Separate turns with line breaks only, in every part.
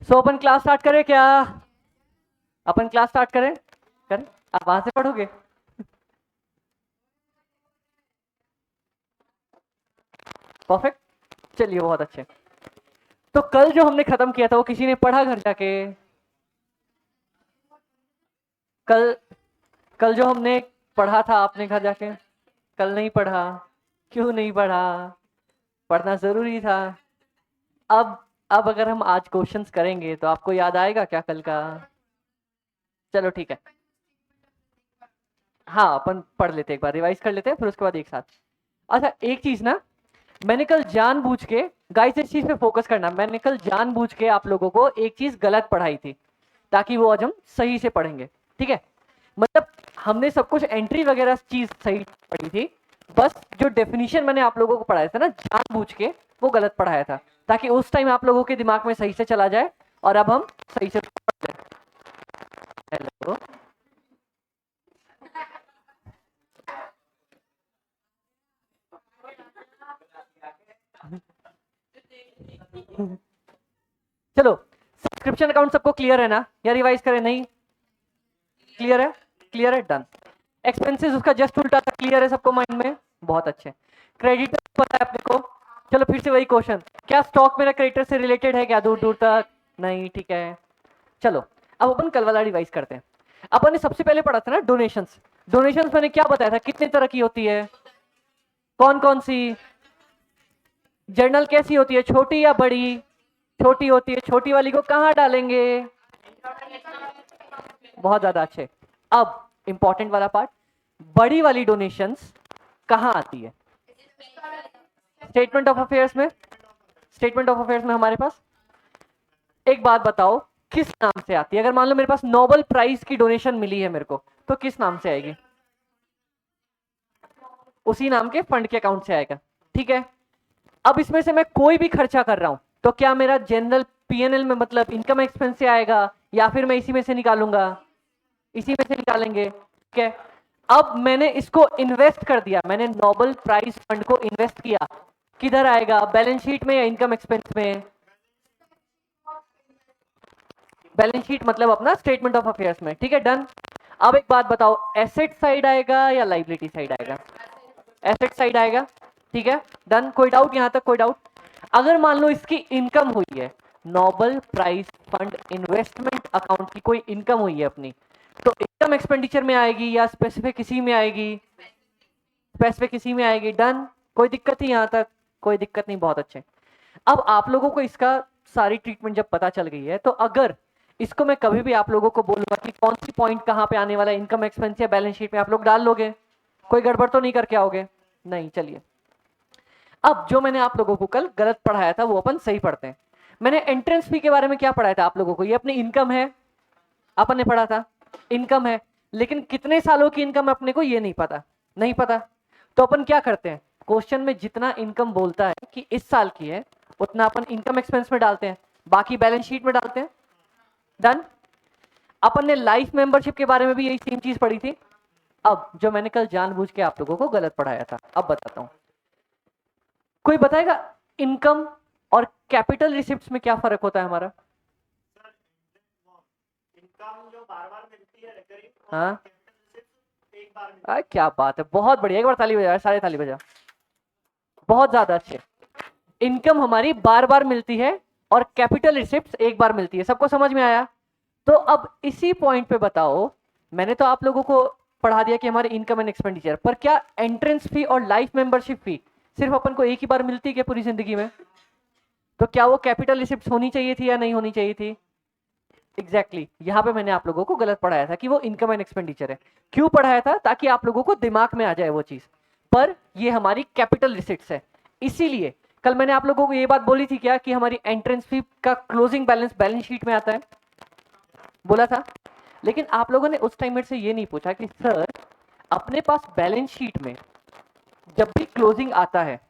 सो अपन class start करें क्या? अपन class start करें? करें? आप वहां से पढ़ोगे? परफेक्ट। चलिए बहुत अच्छे। तो कल जो हमने खत्म किया था वो किसी ने पढ़ा घर जाके? कल कल जो हमने पढ़ा था आपने घर जाके? कल नहीं पढ़ा? क्यों नहीं पढ़ा? पढ़ना जरूरी था। अब अब अगर हम आज क्वेश्चंस करेंगे तो आपको याद आएगा क्या कल का? चलो ठीक है। हाँ अपन पढ़ लेते हैं, एक बार रिवाइज कर लेते हैं फिर उसके बाद एक साथ। अच्छा एक चीज ना, मैंने कल जानबूझ के, गाइस इस चीज पे फोकस करना, मैंने कल जानबूझ के आप लोगों को एक चीज गलत पढ़ाई थी ताकि वो आज हम सही से पढ़ेंगे। ठीक है? मतलब हमने सब कुछ एंट्री वगैरह चीज सही पढ़ी थी, बस जो डेफिनेशन मैंने आप लोगों को पढ़ाया था ना जानबूझ के, वो गलत पढ़ाया था ताकि उस टाइम आप लोगों के दिमाग में सही से चला जाए और अब हम सही से पढ़ लें। हेलो। चलो, सब्सक्रिप्शन अकाउंट सबको क्लियर है ना, या रिवाइज करें? नहीं क्लियर है? क्लियर है, डन। एक्सपेंसेस उसका जस्ट उल्टा था, क्लियर है सबको माइंड में? बहुत अच्छे। क्रेडिटर पता है अपने को? चलो फिर से वही क्वेश्चन, क्या स्टॉक मेरा क्रेडिटर से रिलेटेड है क्या दूर दूर तक? नहीं, ठीक है। चलो अब अपन कल वाला रिवाइज करते हैं। अपन ने सबसे पहले पढ़ा था ना डोनेशंस। डोनेशंस मैंने क्या बताया था, कितने तरह की होती है? कौन कौन सी? जर्नल कैसी होती है, छोटी या बड़ी? छोटी होती है। छोटी वाली को कहाँ डालेंगे? बहुत ज्यादा अच्छे। अब इंपॉर्टेंट वाला पार्ट, बड़ी वाली डोनेशंस कहाँ आती है? स्टेटमेंट ऑफ अफेयर्स में। स्टेटमेंट ऑफ अफेयर्स में हमारे पास, एक बात बताओ, किस नाम से आती है? अगर मान लो मेरे पास नोबेल प्राइज की डोनेशन मिली है मेरे को, तो किस नाम से आएगी? उसी नाम के फंड के अकाउंट से आएगा। ठीक है? अब इसमें से मैं कोई भी खर्चा कर रहा हूं तो क्या मेरा जनरल पीएनएल में, मतलब इनकम एक्सपेंस से आएगा, या फिर मैं इसी में से निकालूंगा? इसी में से निकालेंगे। ठीक है? अब मैंने इसको इन्वेस्ट कर दिया, मैंने नोबेल प्राइज फंड को इन्वेस्ट किया, किधर आएगा? बैलेंस शीट में या इनकम एक्सपेंस में? बैलेंस शीट मतलब अपना स्टेटमेंट ऑफ अफेयर्स में। ठीक है, डन। अब एक बात बताओ, एसेट साइड आएगा या लाइबिलिटी साइड आएगा? एसेट साइड आएगा। ठीक है, डन। कोई डाउट यहां तक? कोई डाउट? अगर मान लो इसकी इनकम हुई है, Nobel prize fund investment account की कोई इनकम हुई है अपनी, तो इनकम एक्सपेंडिचर में आएगी या स्पेसिफिक इसी में आएगी? स्पेसिफिक इसी में आएगी। डन। कोई दिक्कत नहीं यहां तक? कोई दिक्कत नहीं, बहुत अच्छे। अब आप लोगों को इसका सारी ट्रीटमेंट जब पता चल गई है, तो अगर इसको मैं कभी भी आप लोगों को बोलूंगा कि कौन सी पॉइंट कहां पे आने वाला है, इनकम एक्सपेंस या बैलेंस शीट में, आप लोग डाल लोगे? कोई गड़बड़ तो नहीं करके आओगे? नहीं। चलिए, अब जो मैंने आप लोगों को कल गलत पढ़ाया था वो अपन सही पढ़ते हैं। मैंने एंट्रेंस फी के बारे में क्या पढ़ाया था आप लोगों को? ये अपनी इनकम है, अपन ने पढ़ा था, इनकम है। लेकिन कितने सालों की इनकम अपने को ये नहीं पता। नहीं पता, तो अपन क्या करते हैं, क्वेश्चन में जितना इनकम बोलता है कि इस साल की है, उतना अपन इनकम एक्सपेंस में डालते हैं, बाकी बैलेंस शीट में डालते हैं। डन। अपन ने लाइफ मेंबरशिप के बारे में भी यही सेम चीज पढ़ी थी। अब जो मैंने कल जानबूझ के आप लोगों को गलत पढ़ाया था, अब बताता हूं। कोई बताएगा इनकम और कैपिटल रिसिप्ट्स में क्या फर्क होता है हमारा?
इनकम जो बार बार मिलती है रिकरिंग,
हाँ,
एक बार मिलती है।
क्या बात है, बहुत बढ़िया। एक बार ताली बजा, सारे ताली बजा। बहुत ज्यादा अच्छे। इनकम हमारी बार बार मिलती है और कैपिटल रिसिप्ट्स एक बार मिलती है। सबको समझ में आया? तो अब इसी पॉइंट पे बताओ, मैंने तो आप लोगों को पढ़ा दिया कि हमारे इनकम एंड एक्सपेंडिचर, पर क्या एंट्रेंस फी और लाइफ मेंबरशिप फी सिर्फ अपन को एक ही बार मिलती है क्या पूरी जिंदगी में? तो क्या वो कैपिटल रिसिप्ट होनी चाहिए थी या नहीं होनी चाहिए थी? एग्जैक्टली यहां पे मैंने आप लोगों को गलत पढ़ाया था कि वो इनकम एंड एक्सपेंडिचर है। क्यों पढ़ाया था? ताकि आप लोगों को दिमाग में आ जाए वो चीज, पर ये हमारी कैपिटल रिसिप्ट्स है। इसीलिए कल मैंने आप लोगों को ये बात बोली थी क्या कि हमारी एंट्रेंस फी का क्लोजिंग बैलेंस बैलेंस शीट में आता है, बोला था। लेकिन आप लोगों ने उस टाइम मेरे से ये नहीं पूछा कि सर अपने पास बैलेंस शीट में जब भी क्लोजिंग आता है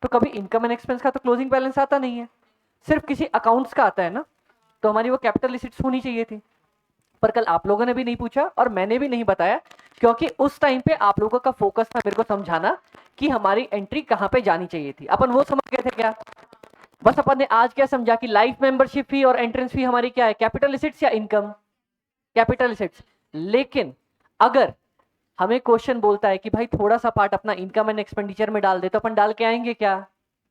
तो कभी इनकम एंड एक्सपेंस का तो क्लोजिंग बैलेंस आता नहीं है, सिर्फ किसी अकाउंट्स का आता है ना, तो हमारी वो कैपिटल रिसिप्ट्स होनी चाहिए थी। पर कल आप लोगों ने भी नहीं पूछा और मैंने भी नहीं बताया, क्योंकि उस टाइम पे आप लोगों का फोकस था मेरे को समझाना कि हमारी एंट्री कहां पे जानी चाहिए थी। अपन वो समझ गए थे क्या? बस अपन ने आज क्या समझा कि लाइफ मेंबरशिप फी और एंट्रेंस फी हमारी क्या है, कैपिटल एसेट्स या इनकम, कैपिटल एसेट्स। लेकिन अगर हमें क्वेश्चन बोलता है कि भाई थोड़ा सा पार्ट अपना इनकम एंड एक्सपेंडिचर में डाल दे, तो अपन डाल के आएंगे क्या,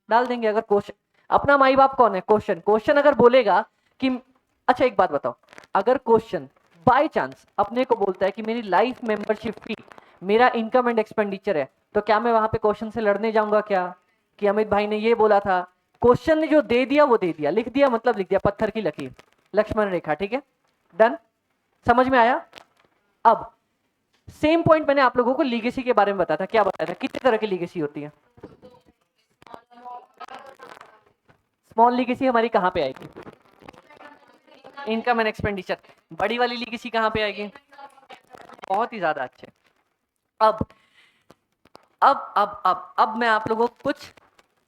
डाल देंगे। अगर क्वेश्चन, अपना माई बाप कौन है, क्वेश्चन, क्वेश्चन अगर बोलेगा कि, अच्छा एक बात बताओ, अगर क्वेश्चन बाय चांस अपने को बोलता है कि मेरी लाइफ मेंबरशिप फी मेरा इनकम एंड एक्सपेंडिचर है, तो क्या मैं वहां पे क्वेश्चन से लड़ने जाऊंगा क्या, कि अमित भाई ने ये बोला था। क्वेश्चन ने जो दे दिया वो दे दिया, लिख दिया मतलब लिख दिया, पत्थर की लकीर, लक्ष्मण रेखा, ठीक है, डन, समझ में आया। अब सेम पॉइंट मैंने आप लोगों को लीगेसी के बारे में बताया था, क्या बताया था, कितने तरह की लीगेसी होती है। स्मॉल लीगेसी हमारी कहां पे आएगी, इनकम एंड एक्सपेंडिचर। बड़ी वाली लीगेसी कहां पे आएगी, बहुत ही ज्यादा अच्छे। अब अब मैं आप लोगों को कुछ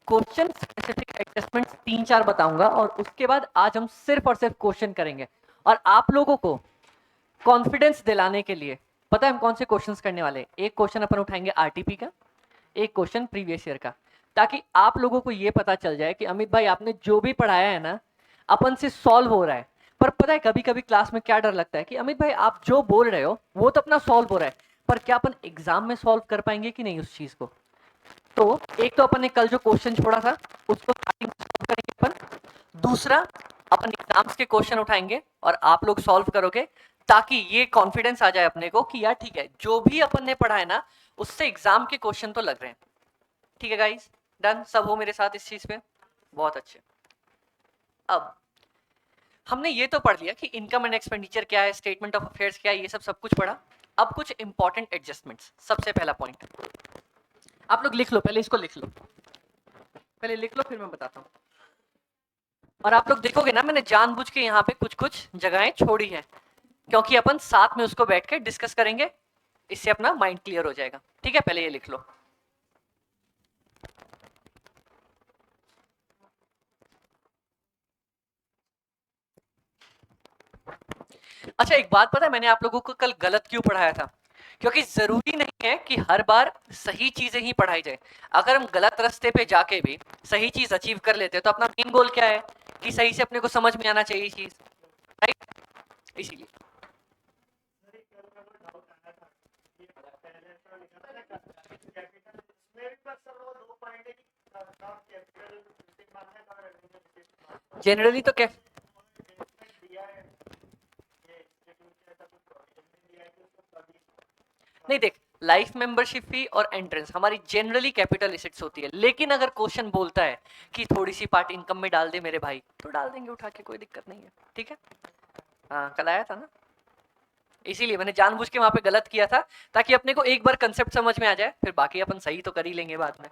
क्वेश्चन स्पेसिफिक एडजस्टमेंट्स 3-4 बताऊंगा, और उसके बाद आज हम सिर्फ और सिर्फ क्वेश्चन करेंगे। और आप लोगों को कॉन्फिडेंस दिलाने के लिए पता है हम कौन से क्वेश्चंस करने वाले हैं। एक क्वेश्चन अपन उठाएंगे आरटीपी का, एक क्वेश्चन प्रीवियस ईयर का, ताकि आप लोगों को यह पता चल जाए कि अमित भाई आपने जो भी पढ़ाया है ना, अपन से सॉल्व हो रहा है। पर पता है कभी कभी क्लास में क्या डर लगता है कि अमित भाई आप जो बोल रहे हो वो तो अपना सॉल्व हो रहा है, पर क्या अपन एग्जाम में सॉल्व कर पाएंगे कि नहीं उस चीज को। तो एक तो अपन ने कल जो क्वेश्चन छोड़ा था उसको स्टार्टिंग में सॉल्व करेंगे अपन। दूसरा, अपन एग्जाम्स के क्वेश्चन उठाएंगे और आप लोग सॉल्व करोगे, ताकि ये कॉन्फिडेंस आ जाए अपने को कि यार ठीक है, जो भी अपन ने पढ़ा है ना उससे एग्जाम के क्वेश्चन तो लग रहे हैं। ठीक है गाइस, डन, सब हो मेरे साथ इस चीज पे, बहुत अच्छे। अब हमने ये तो पढ़ लिया कि इनकम एंड एक्सपेंडिचर क्या है, स्टेटमेंट ऑफ अफेयर्स क्या है, ये सब कुछ पढ़ा। अब कुछ इंपॉर्टेंट एडजस्टमेंट्स। सबसे पहला पॉइंट, आप लोग लिख लो, पहले इसको लिख लो, पहले लिख लो फिर मैं बताता हूँ। और आप लोग देखोगे ना, मैंने जानबूझ के यहाँ पे कुछ कुछ जगहें छोड़ी है, क्योंकि अपन साथ में उसको बैठ के डिस्कस करेंगे, इससे अपना माइंड क्लियर हो जाएगा। ठीक है, पहले ये लिख लो। अच्छा एक बात पता है, मैंने आप लोगों को कल गलत क्यों पढ़ाया था, क्योंकि जरूरी नहीं है कि हर बार सही चीजें ही पढ़ाई जाए। अगर हम गलत रास्ते पे जाके भी सही चीज अचीव कर लेते हैं, तो अपना मेन गोल क्या है कि सही से अपने को समझ में आना चाहिए चीज, राइट। इसीलिए
सर एक कल का तो डाउट आया था, ये पहले तो लिखा था ना कैपिटल, इसमें भी बस सर वो 2 पॉइंट है कि कैपिटल मिस्टेक मारना है और रेवेन्यू मिस्टेक
जनरली तो क्या,
दिया है, ये इंस्टीट्यूट के ऐसा कुछ प्रोविजन नहीं दिया है कि उसको कभी
नहीं देख, लाइफ मेंबरशिप फी और एंट्रेंस हमारी जनरली कैपिटल एसेट्स होती है, लेकिन अगर क्वेश्चन बोलता है कि थोड़ी सी पार्ट इनकम में डाल दे मेरे भाई, तो डाल देंगे उठा के, कोई दिक्कत नहीं है। ठीक है, हाँ कल आया था ना, इसीलिए मैंने जानबूझ के वहां पे गलत किया था, ताकि अपने को एक बार कंसेप्ट समझ में आ जाए, फिर बाकी अपन सही तो कर ही लेंगे बाद में।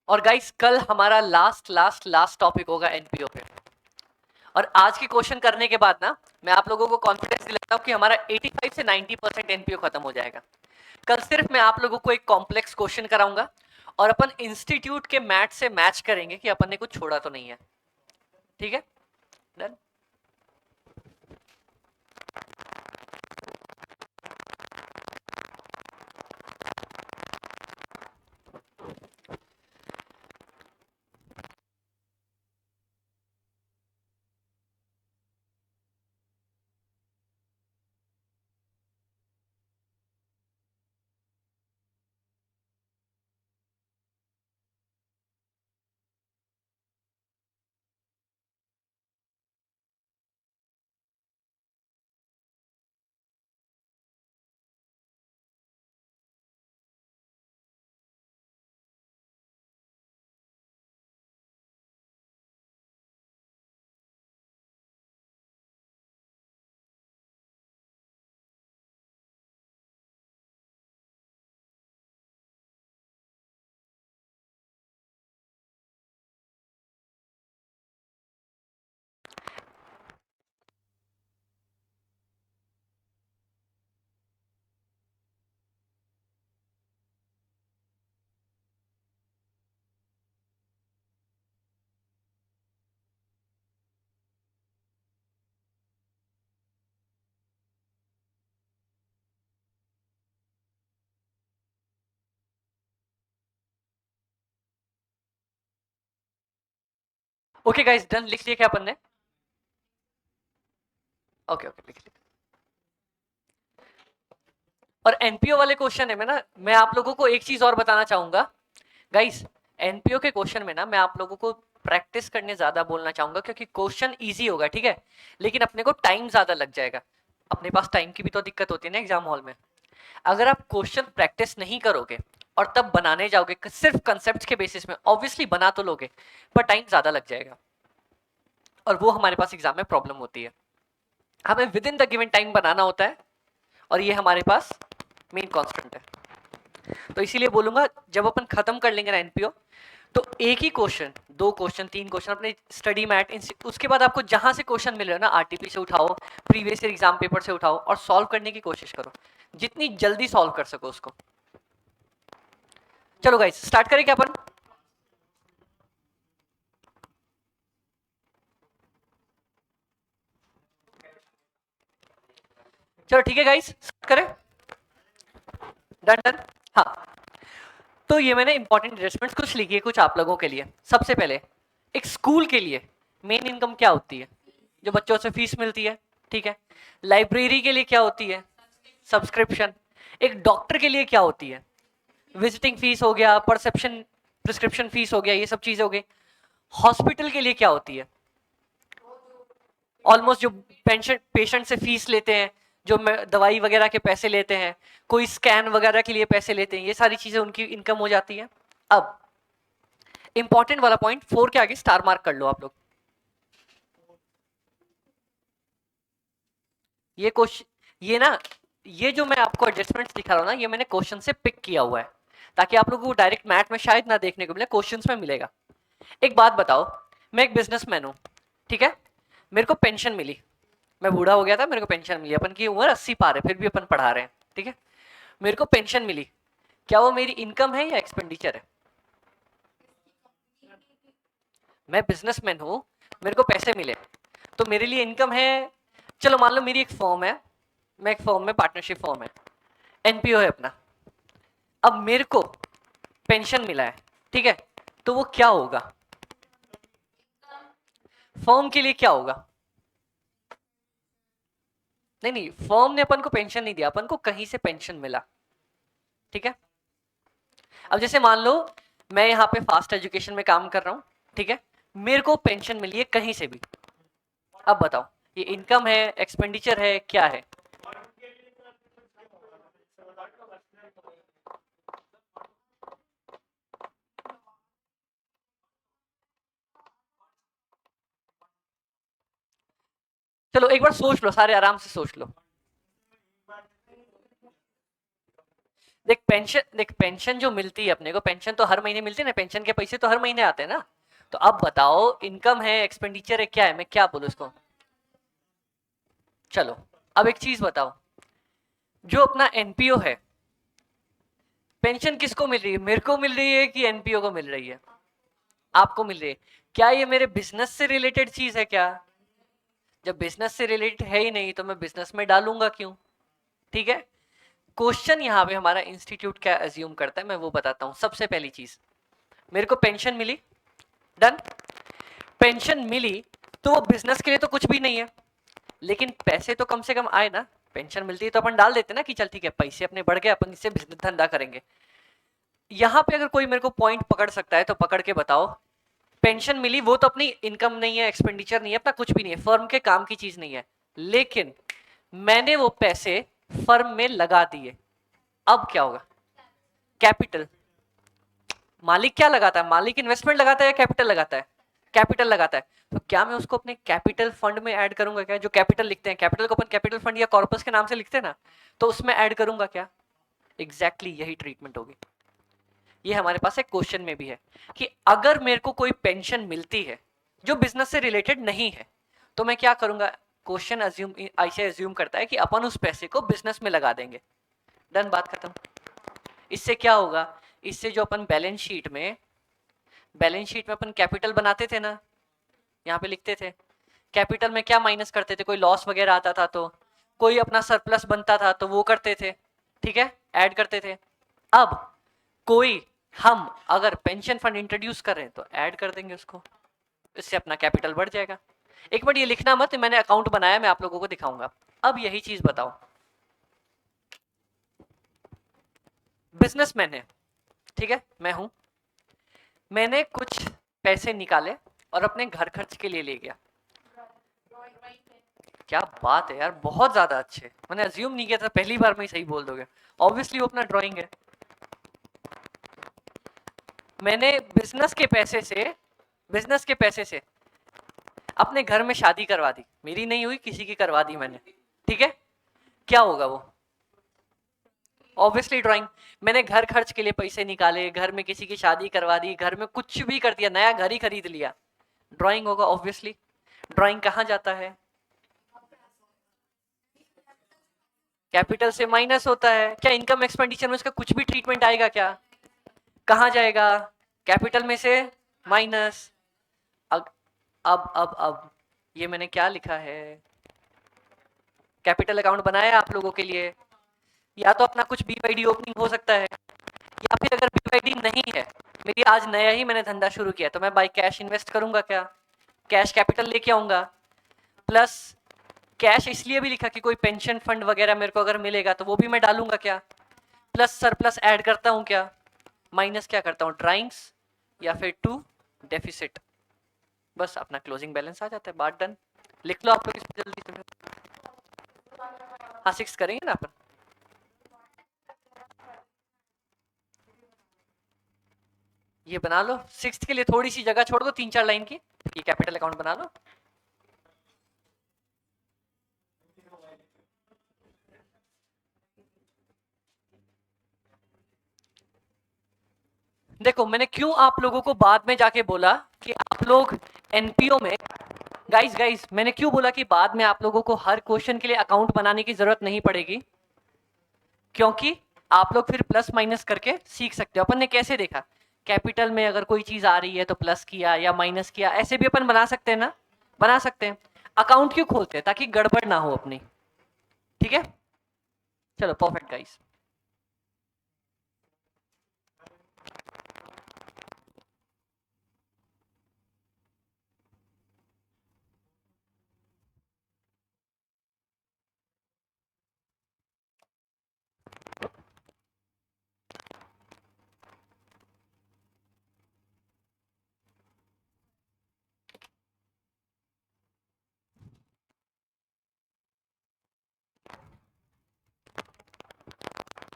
और गाइस कल हमारा लास्ट टॉपिक होगा एनपीओ पे। और आज के क्वेश्चन करने के बाद ना, मैं आप लोगों को कॉन्फिडेंस दिलाता हूं कि हमारा 85 से 90% एनपीओ खत्म हो जाएगा। कल सिर्फ मैं आप लोगों को एक कॉम्प्लेक्स क्वेश्चन कराऊंगा, और अपन इंस्टीट्यूट के मैथ से मैच करेंगे कि अपन ने कुछ छोड़ा तो नहीं है। ठीक है, डन। ओके गाइस, डन, लिख लिया क्या अपन ने? ओके ओके, लिख लिया। और एनपीओ वाले क्वेश्चन है में ना, मैं आप लोगों को एक चीज और बताना चाहूंगा गाइस। एनपीओ के क्वेश्चन में ना मैं आप लोगों को प्रैक्टिस करने ज्यादा बोलना चाहूंगा, क्योंकि क्वेश्चन इजी होगा, ठीक है, लेकिन अपने को टाइम ज्यादा लग जाएगा। अपने पास टाइम की भी तो दिक्कत होती है ना एग्जाम हॉल में। अगर आप क्वेश्चन प्रैक्टिस नहीं करोगे और तब बनाने जाओगे सिर्फ कंसेप्ट के बेसिस में, ऑब्वियसली बना तो लोगे पर टाइम ज्यादा लग जाएगा, और वो हमारे पास एग्जाम में प्रॉब्लम होती है। हमें within the given time बनाना होता है, और ये हमारे पास मेन कॉन्स्टेंट है। तो इसीलिए बोलूंगा जब अपन खत्म कर लेंगे ना एनपीओ, तो एक ही क्वेश्चन, 2 क्वेश्चन, 3 क्वेश्चन अपने स्टडी मैट, उसके बाद आपको जहां से क्वेश्चन मिल रहे हो ना, आरटीपी से उठाओ, प्रीवियस ईयर एग्जाम पेपर से उठाओ और सॉल्व करने की कोशिश करो, जितनी जल्दी सॉल्व कर सको उसको। चलो गाइस, स्टार्ट करें क्या अपन? चलो ठीक है गाइस, करें, डन डन। हाँ, तो ये मैंने इंपॉर्टेंट एडजस्टमेंट्स कुछ लिखी है कुछ आप लोगों के लिए। सबसे पहले, एक स्कूल के लिए मेन इनकम क्या होती है? जो बच्चों से फीस मिलती है, ठीक है। लाइब्रेरी के लिए क्या होती है? सब्सक्रिप्शन। एक डॉक्टर के लिए क्या होती है? विजिटिंग फीस हो गया, परसेप्शन, प्रिस्क्रिप्शन फीस हो गया, ये सब चीजें हो गई। हॉस्पिटल के लिए क्या होती है? ऑलमोस्ट जो पेशेंट पेशेंट से फीस लेते हैं, जो दवाई वगैरह के पैसे लेते हैं, कोई स्कैन वगैरह के लिए पैसे लेते हैं, ये सारी चीजें उनकी इनकम हो जाती है। अब इंपॉर्टेंट वाला पॉइंट 4 के आगे स्टार मार्क कर लो आप लोग। ये क्वेश्चन, ये ना, ये जो मैं आपको एडजस्टमेंट्स दिखा रहा हूं ना, ये मैंने क्वेश्चन से पिक किया हुआ है, ताकि आप लोगों को डायरेक्ट मैथ में शायद ना देखने को मिले, क्वेश्चंस में मिलेगा। एक बात बताओ, मैं एक बिजनेसमैन हूं, ठीक है, मेरे को पेंशन मिली, मैं बूढ़ा हो गया था, मेरे को पेंशन मिली, अपन की उम्र 80 पार है, फिर भी अपन पढ़ा रहे हैं, ठीक है, मेरे को पेंशन मिली, क्या वो मेरी इनकम है या एक्सपेंडिचर है? मैं बिजनेसमैन हूं, मेरे को पैसे मिले, तो मेरे लिए इनकम है। चलो मान लो मेरी एक फॉर्म है, मैं एक फॉर्म में, पार्टनरशिप फॉर्म है, एनपीओ है अपना, अब मेरे को पेंशन मिला है, ठीक है, तो वो क्या होगा? फर्म के लिए क्या होगा? नहीं नहीं, फर्म ने अपन को पेंशन नहीं दिया, अपन को कहीं से पेंशन मिला, ठीक है। अब जैसे मान लो मैं यहाँ पे फास्ट एजुकेशन में काम कर रहा हूँ, ठीक है, मेरे को पेंशन मिली है कहीं से भी, अब बताओ ये इनकम है, एक्सपेंडिचर है, क्या है? चलो एक बार सोच लो, सारे आराम से सोच लो। देख पेंशन जो मिलती है अपने को, पेंशन तो हर महीने मिलती है ना, पेंशन के पैसे तो हर महीने आते हैं ना। तो अब बताओ इनकम है, एक्सपेंडिचर है, क्या है, मैं क्या बोलूं इसको? चलो अब एक चीज बताओ, जो अपना एनपीओ है, पेंशन किसको मिल रही है? मेरे को मिल रही है कि एनपीओ को मिल रही है? आपको मिल रही है। क्या ये मेरे बिजनेस से रिलेटेड चीज है क्या? जब बिजनेस से रिलेटेड है ही नहीं तो मैं बिजनेस में डालूंगा क्यों? ठीक है। क्वेश्चन यहाँ पे हमारा इंस्टीट्यूट क्या एज्यूम करता है मैं वो बताता हूँ। सबसे पहली चीज, मेरे को पेंशन मिली, डन, पेंशन मिली, तो वो बिजनेस के लिए तो कुछ भी नहीं है, लेकिन पैसे तो कम से कम आए ना। पेंशन मिलती है तो अपन डाल देते ना कि चल ठीक है, पैसे अपने बढ़ गए, अपन इससे बिजनेस धंधा करेंगे। यहाँ पे अगर कोई मेरे को पॉइंट पकड़ सकता है तो पकड़ के बताओ। पेंशन मिली, वो तो अपनी इनकम नहीं है, एक्सपेंडिचर नहीं है, अपना कुछ भी नहीं है, फर्म के काम की चीज नहीं है, लेकिन मैंने वो पैसे फर्म में लगा दिए, अब क्या होगा? कैपिटल। मालिक क्या लगाता है? मालिक इन्वेस्टमेंट लगाता है या कैपिटल लगाता है? कैपिटल लगाता है। तो क्या मैं उसको अपने कैपिटल फंड में ऐड करूंगा क्या? जो कैपिटल लिखते हैं, कैपिटल को अपन कैपिटल फंड या कॉर्पस के नाम से लिखते हैं ना, तो उसमें ऐड करूंगा क्या? एग्जैक्टली यही ट्रीटमेंट होगी। ये हमारे पास एक क्वेश्चन में भी है कि अगर मेरे को कोई पेंशन मिलती है जो बिजनेस से रिलेटेड नहीं है, तो मैं क्या करूंगा? क्वेश्चन अज्यूम, ऐसे अज्यूम करता है कि अपन उस पैसे को बिजनेस में लगा देंगे। डन, बात खत्म। इससे क्या होगा? इससे जो अपन बैलेंस शीट में अपन कैपिटल बनाते थे ना, यहाँ पे लिखते थे, कैपिटल में क्या माइनस करते थे? कोई लॉस वगैरह आता था तो, कोई अपना सरप्लस बनता था तो वो करते थे, ठीक है, ऐड करते थे। अब कोई, हम अगर पेंशन फंड इंट्रोड्यूस कर रहे हैं तो ऐड कर देंगे उसको। इससे अपना कैपिटल बढ़ जाएगा। एक मिनट ये लिखना मत, मैंने अकाउंट बनाया, मैं आप लोगों को दिखाऊंगा। अब यही चीज बताओ, बिजनेसमैन है, ठीक है, मैं हूं, मैंने कुछ पैसे निकाले और अपने घर खर्च के लिए ले गया। क्या बात है यार, बहुत ज्यादा अच्छे, मैंने अज्यूम नहीं किया था पहली बार में ही सही बोल दोगे। ऑब्वियसली वो अपना ड्राइंग है। मैंने बिजनेस के पैसे से अपने घर में शादी करवा दी, मेरी नहीं हुई, किसी की करवा दी मैंने, ठीक है, क्या होगा वो? Obviously drawing. मैंने घर खर्च के लिए पैसे निकाले, घर में किसी की शादी करवा दी, घर में कुछ भी कर दिया, नया घर ही खरीद लिया, ड्राइंग होगा ऑब्वियसली। ड्राइंग कहाँ जाता है? कैपिटल से माइनस होता है। क्या इनकम एक्सपेंडिचर में उसका कुछ भी ट्रीटमेंट आएगा क्या? कहाँ जाएगा? कैपिटल में से माइनस। अब ये मैंने क्या लिखा है? कैपिटल अकाउंट बनाया आप लोगों के लिए, या तो अपना कुछ बीवाईडी ओपनिंग हो सकता है, या फिर अगर बीवाईडी नहीं है, मेरी आज नया ही मैंने धंधा शुरू किया, तो मैं बाय कैश इन्वेस्ट करूंगा क्या? कैश कैपिटल लेके आऊंगा, प्लस कैश इसलिए भी लिखा कि कोई पेंशन फंड वगैरह मेरे को अगर मिलेगा तो वो भी मैं डालूंगा क्या? प्लस सरप्लस ऐड करता हूं क्या? माइनस क्या करता हूं? ड्राइंग्स या फिर टू डेफिसिट। बस अपना क्लोजिंग बैलेंस आ जाता है, बात डन। लिख लो आप लोग इसमें जल्दी से। हाँ 6 करेंगे ना अपन। ये बना लो, 6 के लिए थोड़ी सी जगह छोड़ दो, 3-4 लाइन की, ये कैपिटल अकाउंट बना लो। देखो मैंने क्यों आप लोगों को बाद में जाके बोला कि आप लोग एनपीओ में, गाइस मैंने क्यों बोला कि बाद में आप लोगों को हर क्वेश्चन के लिए अकाउंट बनाने की जरूरत नहीं पड़ेगी? क्योंकि आप लोग फिर प्लस माइनस करके सीख सकते हो। अपन ने कैसे देखा, कैपिटल में अगर कोई चीज आ रही है तो प्लस किया या माइनस किया, ऐसे भी अपन बना सकते हैं ना, बना सकते हैं। अकाउंट क्यों खोलते हैं? ताकि गड़बड़ ना हो अपनी, ठीक है। चलो परफेक्ट गाइस।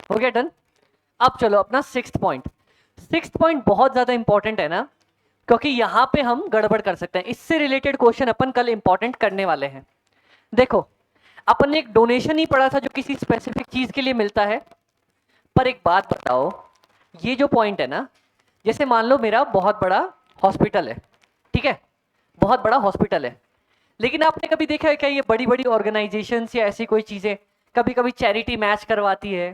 हो गया डन। अब चलो अपना 6th पॉइंट। 6th पॉइंट बहुत ज्यादा इंपॉर्टेंट है ना, क्योंकि यहां पे हम गड़बड़ कर सकते हैं। इससे रिलेटेड क्वेश्चन अपन कल इंपॉर्टेंट करने वाले हैं। देखो अपन ने एक डोनेशन ही पढ़ा था जो किसी स्पेसिफिक चीज के लिए मिलता है, पर एक बात बताओ, ये जो पॉइंट है ना, जैसे मान लो मेरा बहुत बड़ा हॉस्पिटल है, ठीक है, बहुत बड़ा हॉस्पिटल है, लेकिन आपने कभी देखा है क्या ये बड़ी बड़ी ऑर्गेनाइजेशंस या ऐसी कोई चीजें कभी कभी चैरिटी मैच करवाती है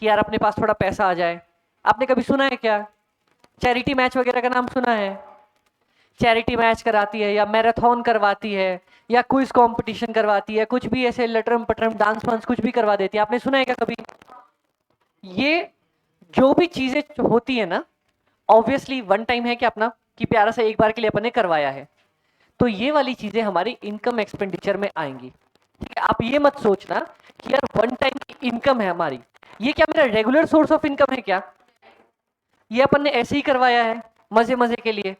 कि यार अपने पास थोड़ा पैसा आ जाए? आपने कभी सुना है क्या? चैरिटी मैच वगैरह का नाम सुना है? चैरिटी मैच कराती है, या मैराथन करवाती है, या क्विज कंपटीशन करवाती है, कुछ भी ऐसे लटरम पटरम डांस वांस कुछ भी करवा देती है। आपने सुना है क्या कभी? ये जो भी चीजें होती है ना, ऑब्वियसली वन टाइम है कि अपना कि प्यारा सा एक बार के लिए अपन ने करवाया है, तो ये वाली चीजें हमारी इनकम एक्सपेंडिचर में आएंगी, ठीक है। आप ये मत सोचना कि यार वन टाइम की इनकम है हमारी, ये क्या मेरा रेगुलर सोर्स ऑफ इनकम है क्या? ये अपन ने ऐसे ही करवाया है, मजे मजे के लिए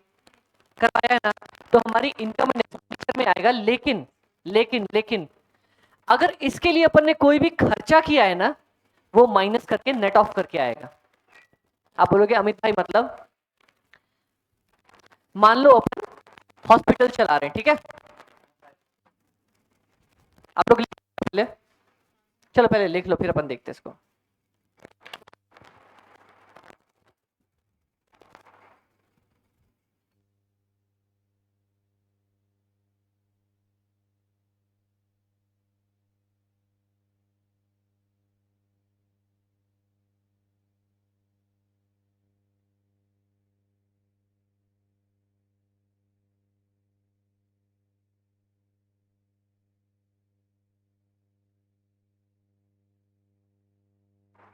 करवाया है ना, तो हमारी इनकम एंड एक्सपेंडिचर में आएगा। लेकिन लेकिन अगर इसके लिए अपन ने कोई भी खर्चा किया है ना, वो माइनस करके नेट ऑफ करके आएगा। आप बोलोगे अमित भाई मतलब? मान लो अपन हॉस्पिटल चला रहे हैं, ठीक है, आप लोग पहले, चलो पहले लिख लो फिर अपन देखते हैं इसको।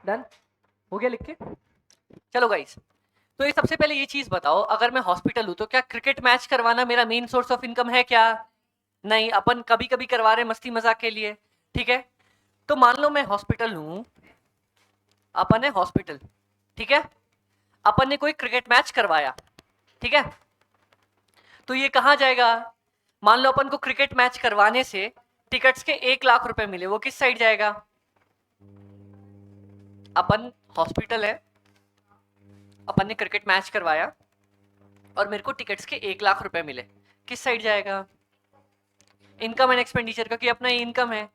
डन हो गया लिख के? चलो गाइस, तो ये सबसे पहले ये चीज बताओ, अगर मैं हॉस्पिटल हूं तो क्या क्रिकेट मैच करवाना मेरा मेन सोर्स ऑफ इनकम है क्या? नहीं, अपन कभी कभी करवा रहे मस्ती मजाक के लिए, ठीक है। तो मान लो मैं हॉस्पिटल हूं, अपन है हॉस्पिटल, ठीक है, अपन ने कोई क्रिकेट मैच करवाया, ठीक है, तो ये कहां जाएगा? मान लो अपन को क्रिकेट मैच करवाने से टिकट्स के 1 लाख रुपए मिले, वो किस साइड जाएगा? अपन हॉस्पिटल है, अपन ने क्रिकेट मैच करवाया और मेरे को टिकट्स के 1 लाख रुपए मिले, किस साइड जाएगा? इनकम एंड एक्सपेंडिचर, क्योंकि अपना ये इनकम है।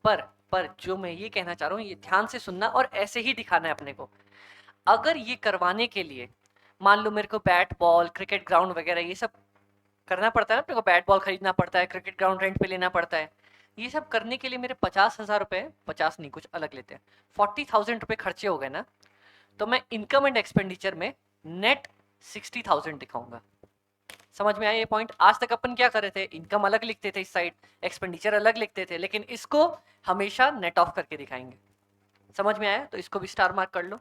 पर जो मैं ये कहना चाह रहा हूँ, ये ध्यान से सुनना और ऐसे ही दिखाना है अपने को। अगर ये करवाने के लिए मान लो मेरे को बैट बॉल क्रिकेट ग्राउंड वगैरह ये सब करना पड़ता है ना, अपने को बैट बॉल खरीदना पड़ता है, क्रिकेट ग्राउंड रेंट पे लेना पड़ता है, ये सब करने के लिए मेरे 50,000 रुपए, 50 नहीं कुछ अलग लेते हैं, 40,000 रुपए खर्चे हो गए ना, तो मैं इनकम एंड एक्सपेंडिचर में नेट 60,000 दिखाऊंगा। समझ में आया ये पॉइंट? आज तक अपन क्या कर रहे थे, इनकम अलग लिखते थे इस साइड, एक्सपेंडिचर अलग लिखते थे, लेकिन इसको हमेशा नेट ऑफ करके दिखाएंगे। समझ में आया? तो इसको भी स्टार मार्क कर लो।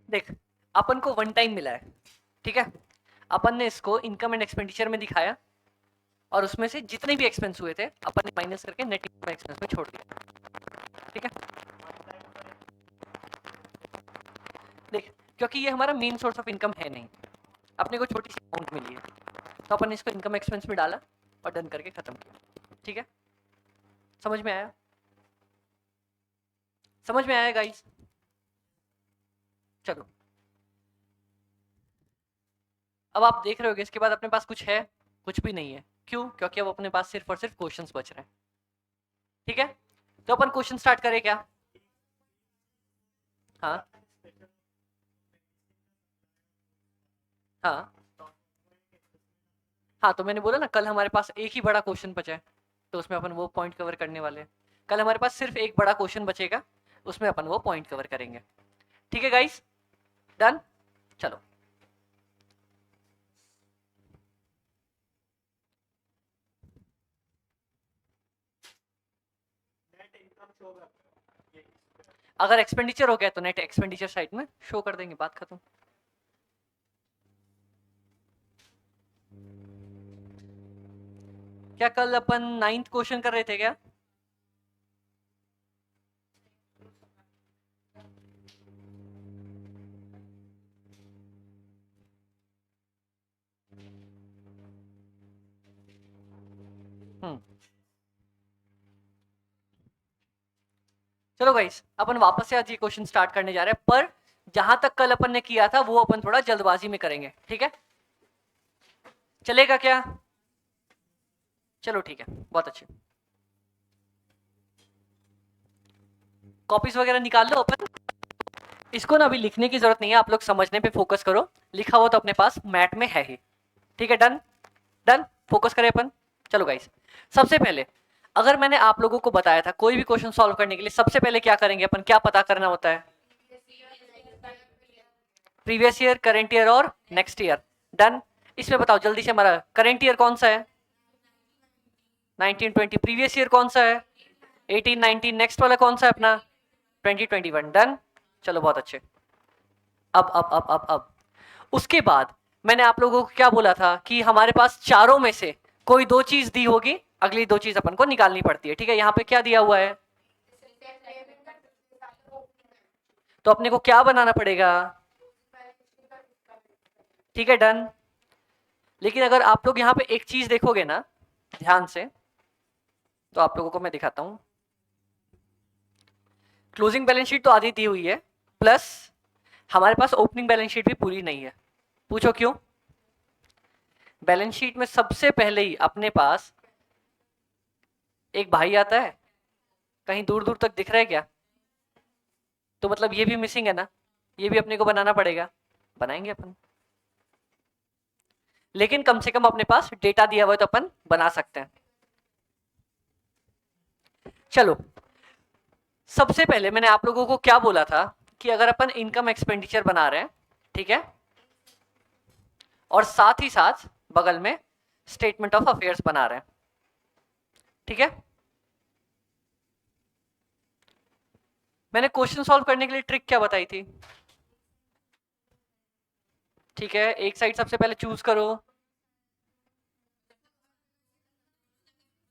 देख, अपन को वन टाइम मिला है, ठीक है, अपन ने इसको इनकम एंड एक्सपेंडिचर में दिखाया और उसमें से जितने भी एक्सपेंस हुए थे अपन ने माइनस करके नेट इनकम एक्सपेंस में छोड़ दिया, ठीक है। देख, क्योंकि ये हमारा मेन सोर्स ऑफ इनकम है नहीं, अपने को छोटी सी अमाउंट मिली है, तो अपन ने इसको इनकम एक्सपेंस में डाला और डन करके खत्म किया, ठीक है। समझ में आया? समझ में आया गाइस? चलो, अब आप देख रहे होगे इसके बाद अपने पास कुछ है? कुछ भी नहीं है। क्यों? क्योंकि अब अपने पास सिर्फ और सिर्फ क्वेश्चंस बच रहे हैं, ठीक है। तो अपन क्वेश्चन स्टार्ट करें क्या? हाँ हाँ हाँ, तो मैंने बोला ना कल हमारे पास एक ही बड़ा क्वेश्चन बचा है, तो उसमें अपन वो पॉइंट कवर करने वाले हैं। कल हमारे पास सिर्फ एक बड़ा क्वेश्चन बचेगा, उसमें अपन वो पॉइंट कवर करेंगे, ठीक है गाइस? डन? चलो,
नेट इनकम शो करता है।
अगर एक्सपेंडिचर हो गया तो नेट एक्सपेंडिचर साइड में शो कर देंगे, बात खत्म। क्या कल अपन 9th क्वेश्चन कर रहे थे क्या? चलो गाइस, अपन वापस से आज ये क्वेश्चन स्टार्ट करने जा रहे हैं, पर जहां तक कल अपन ने किया था वो अपन थोड़ा जल्दबाजी में करेंगे, ठीक है? चलेगा क्या? चलो ठीक है, बहुत अच्छे। कॉपीज वगैरह निकाल लो अपन। इसको ना अभी लिखने की जरूरत नहीं है, आप लोग समझने पे फोकस करो, लिखा हुआ तो अपने पास मैट में है ही, ठीक है। डन? डन? फोकस करें अपन। चलो गाइस, सबसे पहले अगर मैंने आप लोगों को बताया था कोई भी क्वेश्चन सॉल्व करने के लिए सबसे पहले क्या करेंगे अपन, क्या पता करना होता है? प्रीवियस ईयर, करंट ईयर और नेक्स्ट ईयर। डन? इसमें बताओ जल्दी से, हमारा करंट ईयर कौन सा है? 1920। प्रीवियस ईयर कौन सा है? 1819। नेक्स्ट वाला कौन सा है अपना? 2021। डन? चलो बहुत अच्छे। अब उसके बाद मैंने आप लोगों को क्या बोला था कि हमारे पास चारों में से कोई दो चीज दी होगी, अगली दो चीज अपन को निकालनी पड़ती है, ठीक है। यहाँ पे क्या दिया हुआ है, तो अपने को क्या बनाना पड़ेगा? ठीक है, डन। लेकिन अगर आप लोग यहाँ पे एक चीज देखोगे ना ध्यान से, तो आप लोगों को मैं दिखाता हूं। क्लोजिंग बैलेंस शीट तो आधी दी हुई है, प्लस हमारे पास ओपनिंग बैलेंस शीट भी पूरी नहीं है। पूछो क्यों? बैलेंस शीट में सबसे पहले ही अपने पास एक भाई आता है, कहीं दूर दूर तक दिख रहा है क्या? तो मतलब ये भी मिसिंग है ना, ये भी अपने को बनाना पड़ेगा, बनाएंगे अपन। लेकिन कम से कम अपने पास डेटा दिया हुआ है तो अपन बना सकते हैं। चलो, सबसे पहले मैंने आप लोगों को क्या बोला था कि अगर अपन इनकम एक्सपेंडिचर बना रहे हैं, ठीक है, और साथ ही साथ बगल में स्टेटमेंट ऑफ अफेयर्स बना रहे हैं, ठीक है। मैंने क्वेश्चन सॉल्व करने के लिए ट्रिक क्या बताई थी? ठीक है, एक साइड सबसे पहले चूज करो,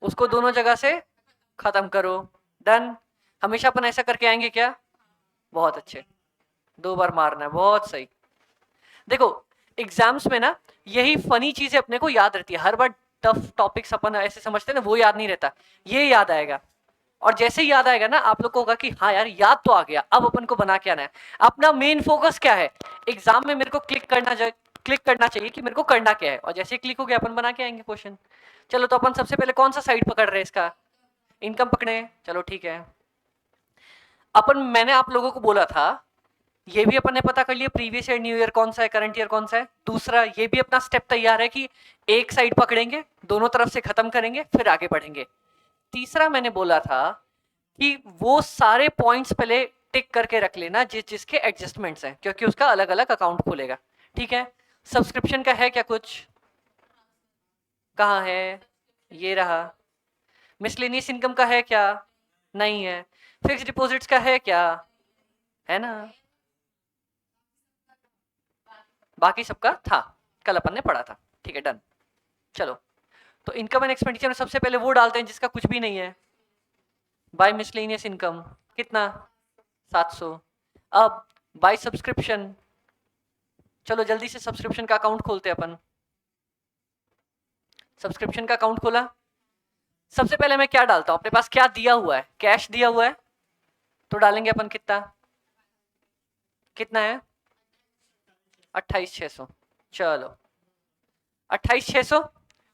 उसको दोनों जगह से खत्म करो, डन। हमेशा अपन ऐसा करके आएंगे क्या? बहुत अच्छे, 2 बार मारना है, बहुत सही। देखो एग्जाम्स में ना यही फनी चीजें अपने को याद रहती है, हर बार टफ टॉपिक्स अपन ऐसे समझते हैं ना, वो याद नहीं रहता, ये याद आएगा। और जैसे ही याद आएगा ना आप लोग को होगा कि हाँ यार याद तो आ गया, अब अपन को बना के आना है। अपना मेन फोकस क्या है? एग्जाम में मेरे को क्लिक करना चाहिए कि मेरे को करना क्या है, और जैसे क्लिक हो गया अपन बना के आएंगे क्वेश्चन। चलो तो अपन सबसे पहले कौन सा साइड पकड़ रहे हैं इसका? इनकम पकड़े, चलो ठीक है। अपन मैंने आप लोगों को बोला था, ये भी अपन ने पता कर लिया प्रीवियस ईयर न्यू ईयर कौन सा है, करंट ईयर कौन सा है। दूसरा ये भी अपना स्टेप तैयार है कि एक साइड पकड़ेंगे, दोनों तरफ से खत्म करेंगे, फिर आगे बढ़ेंगे। तीसरा मैंने बोला था कि वो सारे पॉइंट्स पहले टिक करके रख लेना जिसके एडजस्टमेंट्स हैं, क्योंकि उसका अलग अलग अकाउंट खुलेगा, ठीक है। सब्सक्रिप्शन का है क्या कुछ? कहाँ है? ये रहा। मिसलेनियस इनकम का है क्या? नहीं है। फिक्स डिपॉजिट्स का है क्या? है ना। बाकी सबका था, कल अपन ने पढ़ा था, ठीक है डन। चलो तो इनकम एंड एक्सपेंडिचर में सबसे पहले वो डालते हैं जिसका कुछ भी नहीं है, बाय मिसलेनियस इनकम कितना? 700। अब बाय सब्सक्रिप्शन, चलो जल्दी से सब्सक्रिप्शन का अकाउंट खोलते हैं अपन। सब्सक्रिप्शन का अकाउंट खोला, सबसे पहले मैं क्या डालता हूं? अपने पास क्या दिया हुआ है? कैश दिया हुआ है, तो डालेंगे अपन कितना? कितना है? 28,600। चलो 28,600,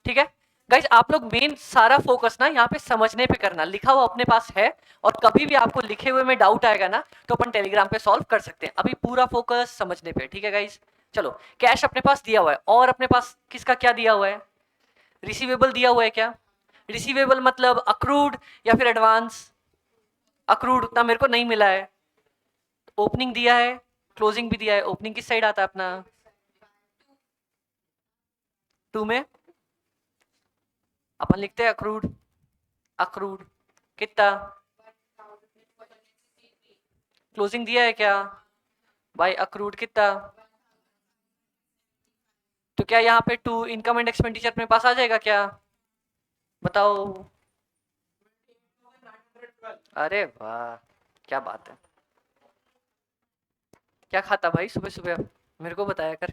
ठीक है। गाइज आप लोग मेन सारा फोकस ना यहाँ पे समझने पे करना, लिखा हुआ अपने पास है, और कभी भी आपको लिखे हुए में डाउट आएगा ना तो अपन टेलीग्राम पे सॉल्व कर सकते हैं। अभी पूरा फोकस समझने पे, ठीक है गाइज। चलो कैश अपने पास दिया हुआ है, और अपने पास किसका क्या दिया हुआ है? रिसीवेबल दिया हुआ है क्या? रिसीवेबल मतलब अक्रूड या फिर एडवांस? अक्रूड उतना मेरे को नहीं मिला है। ओपनिंग दिया है, क्लोजिंग भी दिया है। ओपनिंग किस साइड आता है अपना? 2 में अपन लिखते हैं अक्रूड। अक्रूड कितना? क्लोजिंग दिया है क्या भाई? अक्रूड कितना? तो क्या यहाँ पे 2 इनकम एंड एक्सपेंडिचर अपने पास आ जाएगा क्या? बताओ। अरे वाह, क्या बात है। क्या खाता भाई सुबह सुबह, मेरे को बताया कर।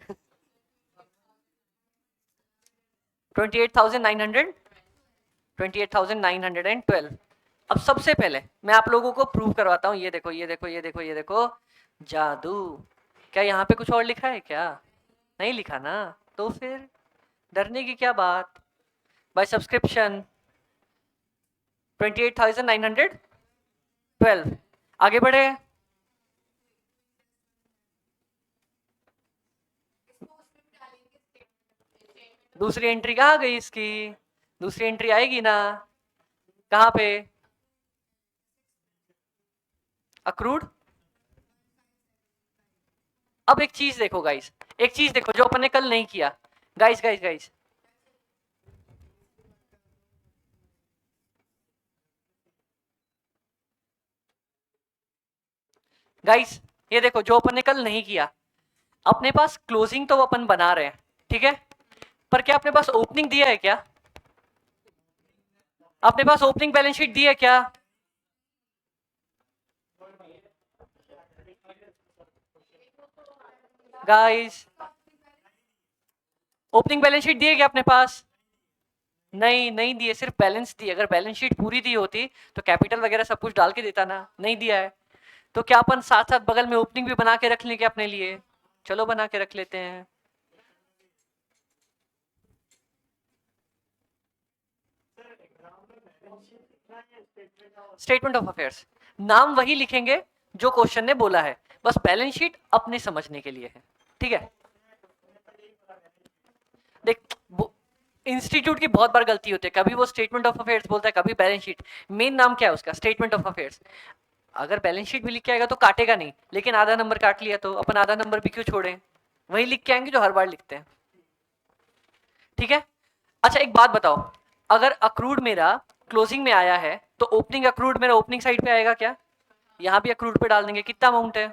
28,900, 28,912। अब सबसे पहले मैं आप लोगों को प्रूव करवाता हूँ, ये देखो ये देखो ये देखो ये देखो, जादू। क्या यहाँ पे कुछ और लिखा है क्या? नहीं लिखा ना, तो फिर डरने की क्या बात। By subscription 28,912। आगे बढ़े। दूसरी एंट्री कहाँ गई इसकी? दूसरी एंट्री आएगी ना, कहाँ पे? अक्रूड। अब एक चीज देखो गाइस, एक चीज देखो जो अपन ने कल नहीं किया। गाइस गाइस गाइस, गाइस ये देखो जो अपन ने कल नहीं किया। अपने पास क्लोजिंग तो अपन बना रहे हैं, ठीक है, पर क्या अपने पास ओपनिंग दिया है क्या? अपने पास ओपनिंग बैलेंस शीट दी है क्या? गाइस ओपनिंग बैलेंस शीट दी है क्या अपने पास? नहीं नहीं दिए, सिर्फ बैलेंस दी। अगर बैलेंस शीट पूरी दी होती तो कैपिटल वगैरह सब कुछ डाल के देता ना, नहीं दिया है। तो क्या अपन साथ साथ बगल में ओपनिंग भी बना के रख लेंगे अपने लिए? चलो बना के रख लेते हैं। स्टेटमेंट ऑफ अफेयर्स, नाम वही लिखेंगे जो क्वेश्चन ने बोला है, बस बैलेंस शीट अपने समझने के लिए है, ठीक है। देख इंस्टीट्यूट की बहुत बार गलती होती है, कभी वो स्टेटमेंट ऑफ अफेयर्स बोलता है, कभी बैलेंस शीट। मेन नाम क्या है उसका? Statement of affairs. अगर बैलेंस शीट भी लिख के आएगा तो काटेगा नहीं, लेकिन आधा नंबर काट लिया तो अपन आधा नंबर भी क्यों छोड़े, वही लिख के आएंगे जो हर बार लिखते हैं, ठीक है। अच्छा एक बात बताओ, अगर अक्रूड मेरा क्लोजिंग में आया है तो ओपनिंग अक्रूड मेरा ओपनिंग साइड पे आएगा क्या? यहां भी अक्रूड पे डाल देंगे, कितना अमाउंट है?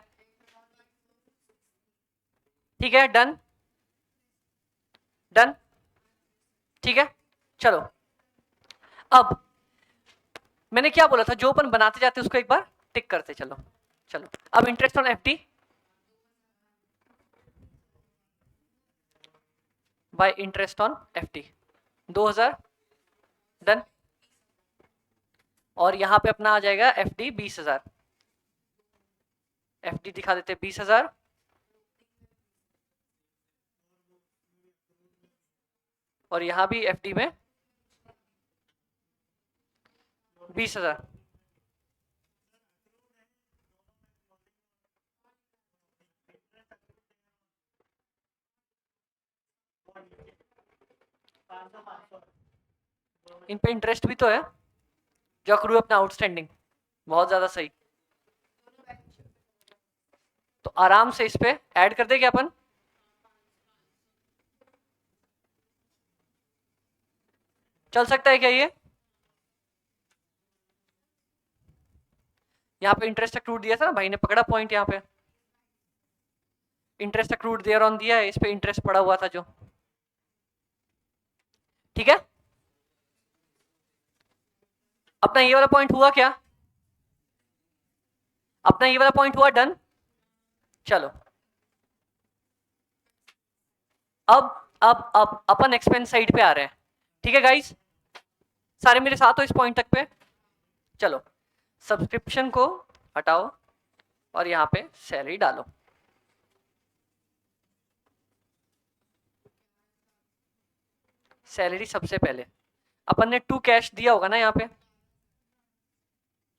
ठीक है, डन डन, ठीक है। चलो अब मैंने क्या बोला था, जो अपन बनाते जाते उसको एक बार टिक करते चलो। चलो अब interest on FD bye interest on FD 2000, done. और यहां पे अपना आ जाएगा एफडी 20,000, एफडी दिखा देते 20,000, और यहां भी एफडी में 20,000। इन पे इंटरेस्ट भी तो है जो अक्रू अपना आउटस्टैंडिंग, बहुत ज्यादा सही। तो आराम से इस पे ऐड कर देंगे अपन, चल सकता है क्या ये? यहाँ पे इंटरेस्ट अक्रूड दिया था ना भाई ने, पकड़ा पॉइंट, यहाँ पे इंटरेस्ट अक्रूड देयर ऑन दिया है, इस पे इंटरेस्ट पड़ा हुआ था जो, ठीक है। अपना ये वाला पॉइंट हुआ क्या? अपना ये वाला पॉइंट हुआ, डन। चलो अब अपन एक्सपेंस साइड पे आ रहे हैं, ठीक है गाइस, सारे मेरे साथ हो इस पॉइंट तक पे। चलो सब्सक्रिप्शन को हटाओ और यहाँ पे सैलरी डालो। सैलरी सबसे पहले अपन ने 2 कैश दिया होगा ना यहाँ पे,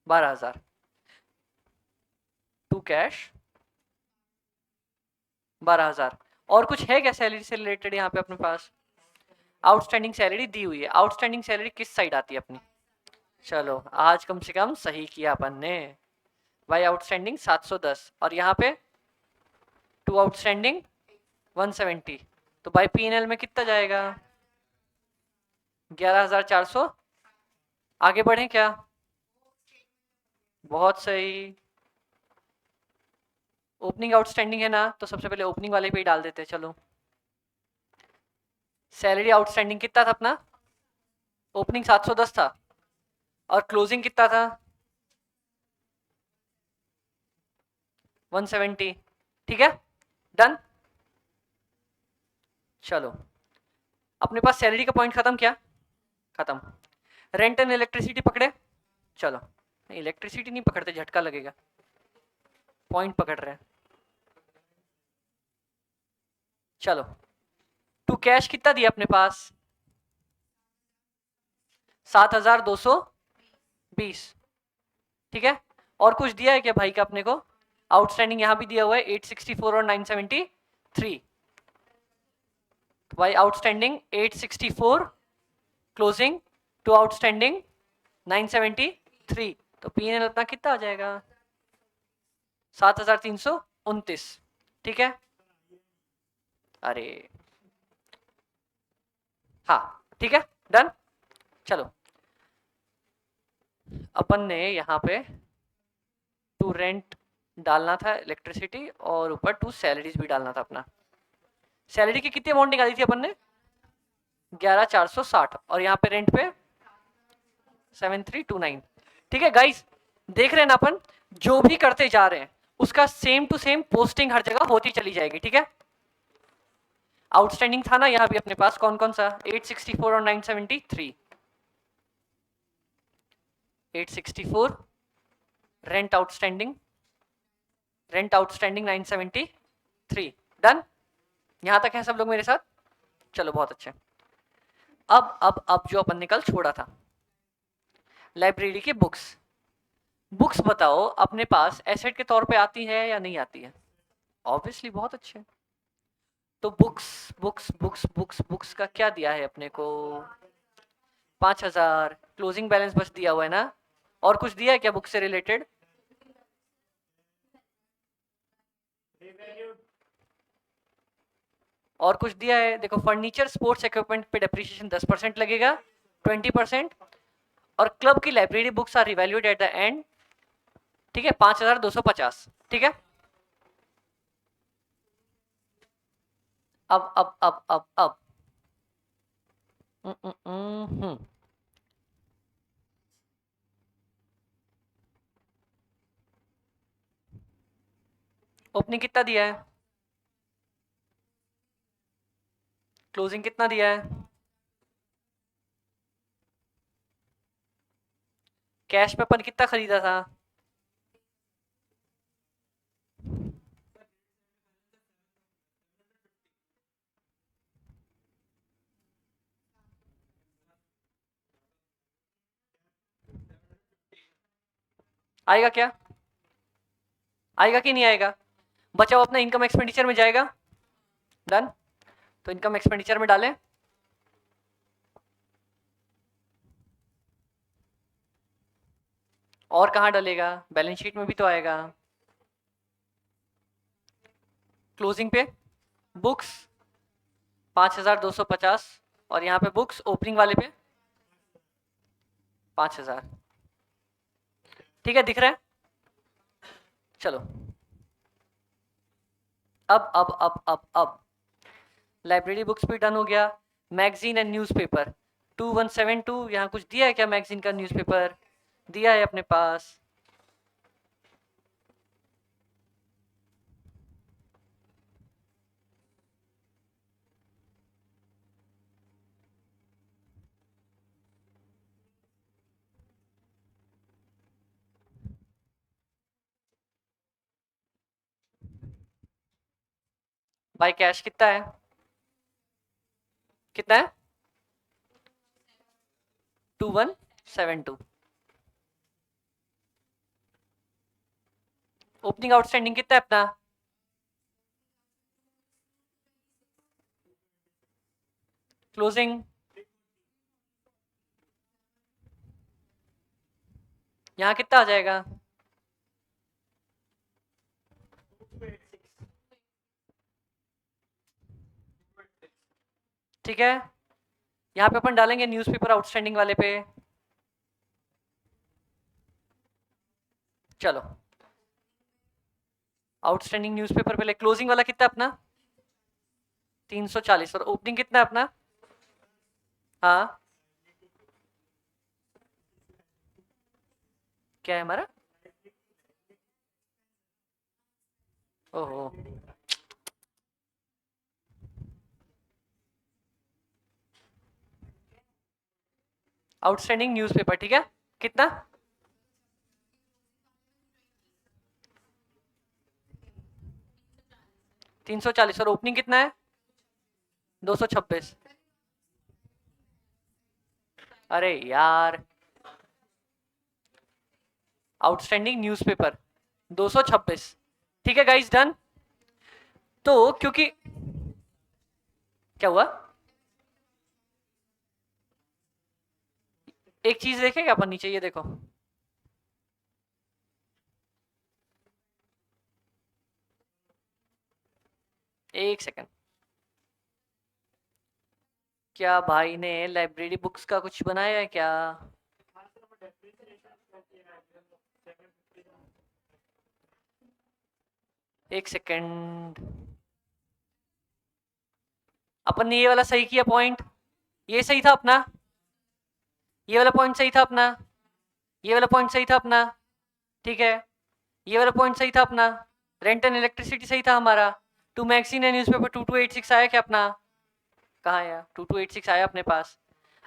12,000 2 कैश 12,000। और कुछ है क्या सैलरी से रिलेटेड यहाँ पे अपने पास? आउटस्टैंडिंग सैलरी दी हुई है, आउटस्टैंडिंग सैलरी किस साइड आती है अपनी? चलो आज कम से कम सही किया अपन ने भाई, आउटस्टैंडिंग 710 और यहाँ पे टू आउटस्टैंडिंग 170, तो भाई पीएनएल में कितना जाएगा? 11,400। आगे बढ़े क्या? बहुत सही। ओपनिंग आउटस्टैंडिंग है ना, तो सबसे पहले ओपनिंग वाले पे ही डाल देते हैं। चलो सैलरी आउटस्टैंडिंग कितना था अपना? ओपनिंग 710 था और क्लोजिंग कितना था? 170, ठीक है, डन। चलो अपने पास सैलरी का पॉइंट खत्म क्या? खत्म। रेंट एंड इलेक्ट्रिसिटी पकड़े? चलो इलेक्ट्रिसिटी नहीं पकड़ते, झटका लगेगा, पॉइंट पकड़ रहे हैं। चलो टू कैश कितना दिया अपने पास? 7,220, ठीक है। और कुछ दिया है क्या भाई का अपने को? आउटस्टैंडिंग यहां भी दिया हुआ है 864 और 973, तो भाई आउटस्टैंडिंग 864, क्लोजिंग टू आउटस्टैंडिंग 973, तो पीएनएल अपना कितना आ जाएगा? 7,329, ठीक है। अरे हाँ ठीक है, डन। चलो अपन ने यहाँ पे टू रेंट डालना था इलेक्ट्रिसिटी और ऊपर टू सैलरीज भी डालना था अपना। सैलरी की कितनी अमाउंट निकाली थी अपन ने? 11,460 और यहाँ पे रेंट पे 7,329, ठीक है गाइस। देख रहे हैं ना अपन, जो भी करते जा रहे हैं उसका सेम टू सेम पोस्टिंग हर जगह होती चली जाएगी, ठीक है। आउटस्टैंडिंग था ना यहाँ भी अपने पास, कौन कौन सा? 864 और 973, 864 रेंट आउटस्टैंडिंग 973, डन। यहां तक है सब लोग मेरे साथ? चलो बहुत अच्छे। अब जो अपन ने कल छोड़ा था, लाइब्रेरी के बुक्स, बुक्स बताओ अपने पास एसेट के तौर पे आती है या नहीं आती है? ऑब्वियसली बहुत अच्छे। तो books books books books books का क्या दिया है अपने को? 5,000, क्लोजिंग बैलेंस बस दिया हुआ है ना, और कुछ दिया है क्या बुक से रिलेटेड? और कुछ दिया है, देखो फर्नीचर स्पोर्ट्स इक्विपमेंट पे डेप्रिसिएशन 10% लगेगा, 20%। और क्लब की library books are revalued at the end, ठीक है, 5250, ठीक है। अब ओपनिंग कितना दिया है, क्लोजिंग कितना दिया है, कैश पे अपन कितना खरीदा था, आएगा क्या, आएगा कि नहीं आएगा, बचा हुआ अपना इनकम एक्सपेंडिचर में जाएगा। डन, तो इनकम एक्सपेंडिचर में डालें, और कहाँ डलेगा, बैलेंस शीट में भी तो आएगा। क्लोजिंग पे बुक्स 5250, और यहाँ पे बुक्स ओपनिंग वाले पे 5000, ठीक है, दिख रहा है। चलो अब लाइब्रेरी बुक्स भी डन हो गया। मैगजीन एंड न्यूज़पेपर 2172, यहाँ कुछ दिया है क्या, मैगजीन का न्यूज़पेपर दिया है अपने पास। भाई कैश कितना है, कितना है, 2172। ओपनिंग आउटस्टैंडिंग कितना है अपना, क्लोजिंग यहाँ कितना आ जाएगा, ठीक है। यहाँ पे अपन डालेंगे न्यूज़पेपर आउटस्टैंडिंग वाले पे। चलो आउटस्टैंडिंग न्यूज़पेपर पहले, क्लोजिंग वाला कितना अपना 340, और ओपनिंग कितना है अपना, हाँ क्या है हमारा, ओहो आउटस्टैंडिंग न्यूज़पेपर, ठीक है, कितना 340, और ओपनिंग कितना है 226। अरे यार, आउटस्टैंडिंग न्यूज़पेपर 226, ठीक है गाइस, डन। तो क्योंकि क्या हुआ, एक चीज देखेगा अपन नीचे, ये देखो, एक सेकंड, क्या भाई ने लाइब्रेरी बुक्स का कुछ बनाया है क्या, एक सेकंड, अपन ने ये वाला सही किया पॉइंट, ये सही था अपना, ये वाला पॉइंट सही था अपना, ये वाला पॉइंट सही था अपना, ठीक है, ये वाला पॉइंट सही था अपना, रेंट एंड इलेक्ट्रिसिटी सही था हमारा, टू मैगजीन एंड न्यूज़पेपर 2286 आया क्या अपना, कहाँ आया 2286 आया अपने पास।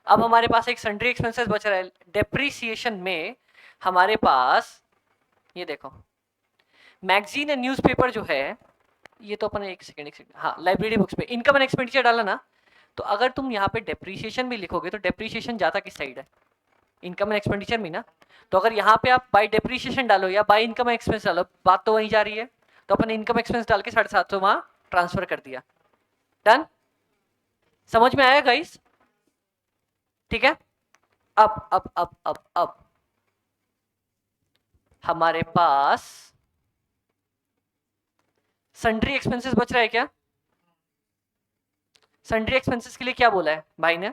अब हमारे पास एक सन्ड्री एक्सपेंसेस बच रहा है, डेप्रिसिएशन में हमारे पास, ये देखो मैगजीन एंड न्यूज़पेपर जो है, ये तो अपन एक सेकंड, हाँ लाइब्रेरी बुक्स पे इनकम एंड एक्सपेंडिचर डाला ना, तो अगर तुम यहाँ पे डेप्रीशिएशन भी लिखोगे तो डेप्रीशिएशन जाता किस साइड है, इनकम एंड एक्सपेंडिचर में ना। तो अगर यहाँ पे आप बाय डेप्रीशिएशन डालो या बाय इनकम एक्सपेंस डालो, बात तो वहीं जा रही है, तो अपन इनकम एक्सपेंस डाल के 750 वहाँ ट्रांसफर कर दिया। डन, समझ में आया गाइस, ठीक है। अब हमारे पास सन्ड्री एक्सपेंसेस बच रहा है क्या, सन्ड्री एक्सपेंसेस के लिए क्या बोला है भाई ने?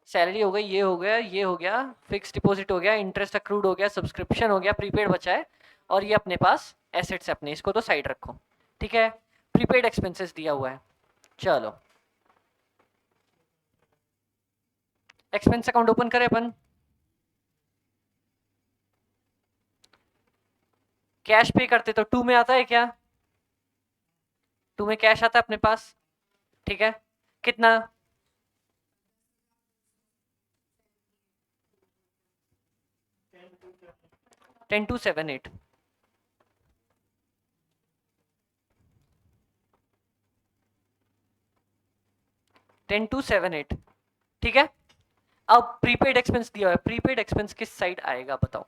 सैलरी हो गई, ये हो गया, ये हो गया, फिक्स डिपॉजिट हो गया, इंटरेस्ट अक्रूड हो गया, सब्सक्रिप्शन हो गया, प्रीपेड बचा है, और ये अपने पास एसेट्स है अपने, इसको तो साइड रखो। ठीक है, प्रीपेड एक्सपेंसेस दिया हुआ है। चलो एक्सपेंस अकाउंट ओपन करें अपन। कैश पे करते तो 2 में आता है क्या? 2 में कैश आता है अपने पास। ठीक है, कितना? 10,278। ठीक है। अब प्रीपेड एक्सपेंस दिया हुआ है, प्रीपेड एक्सपेंस किस साइड आएगा बताओ?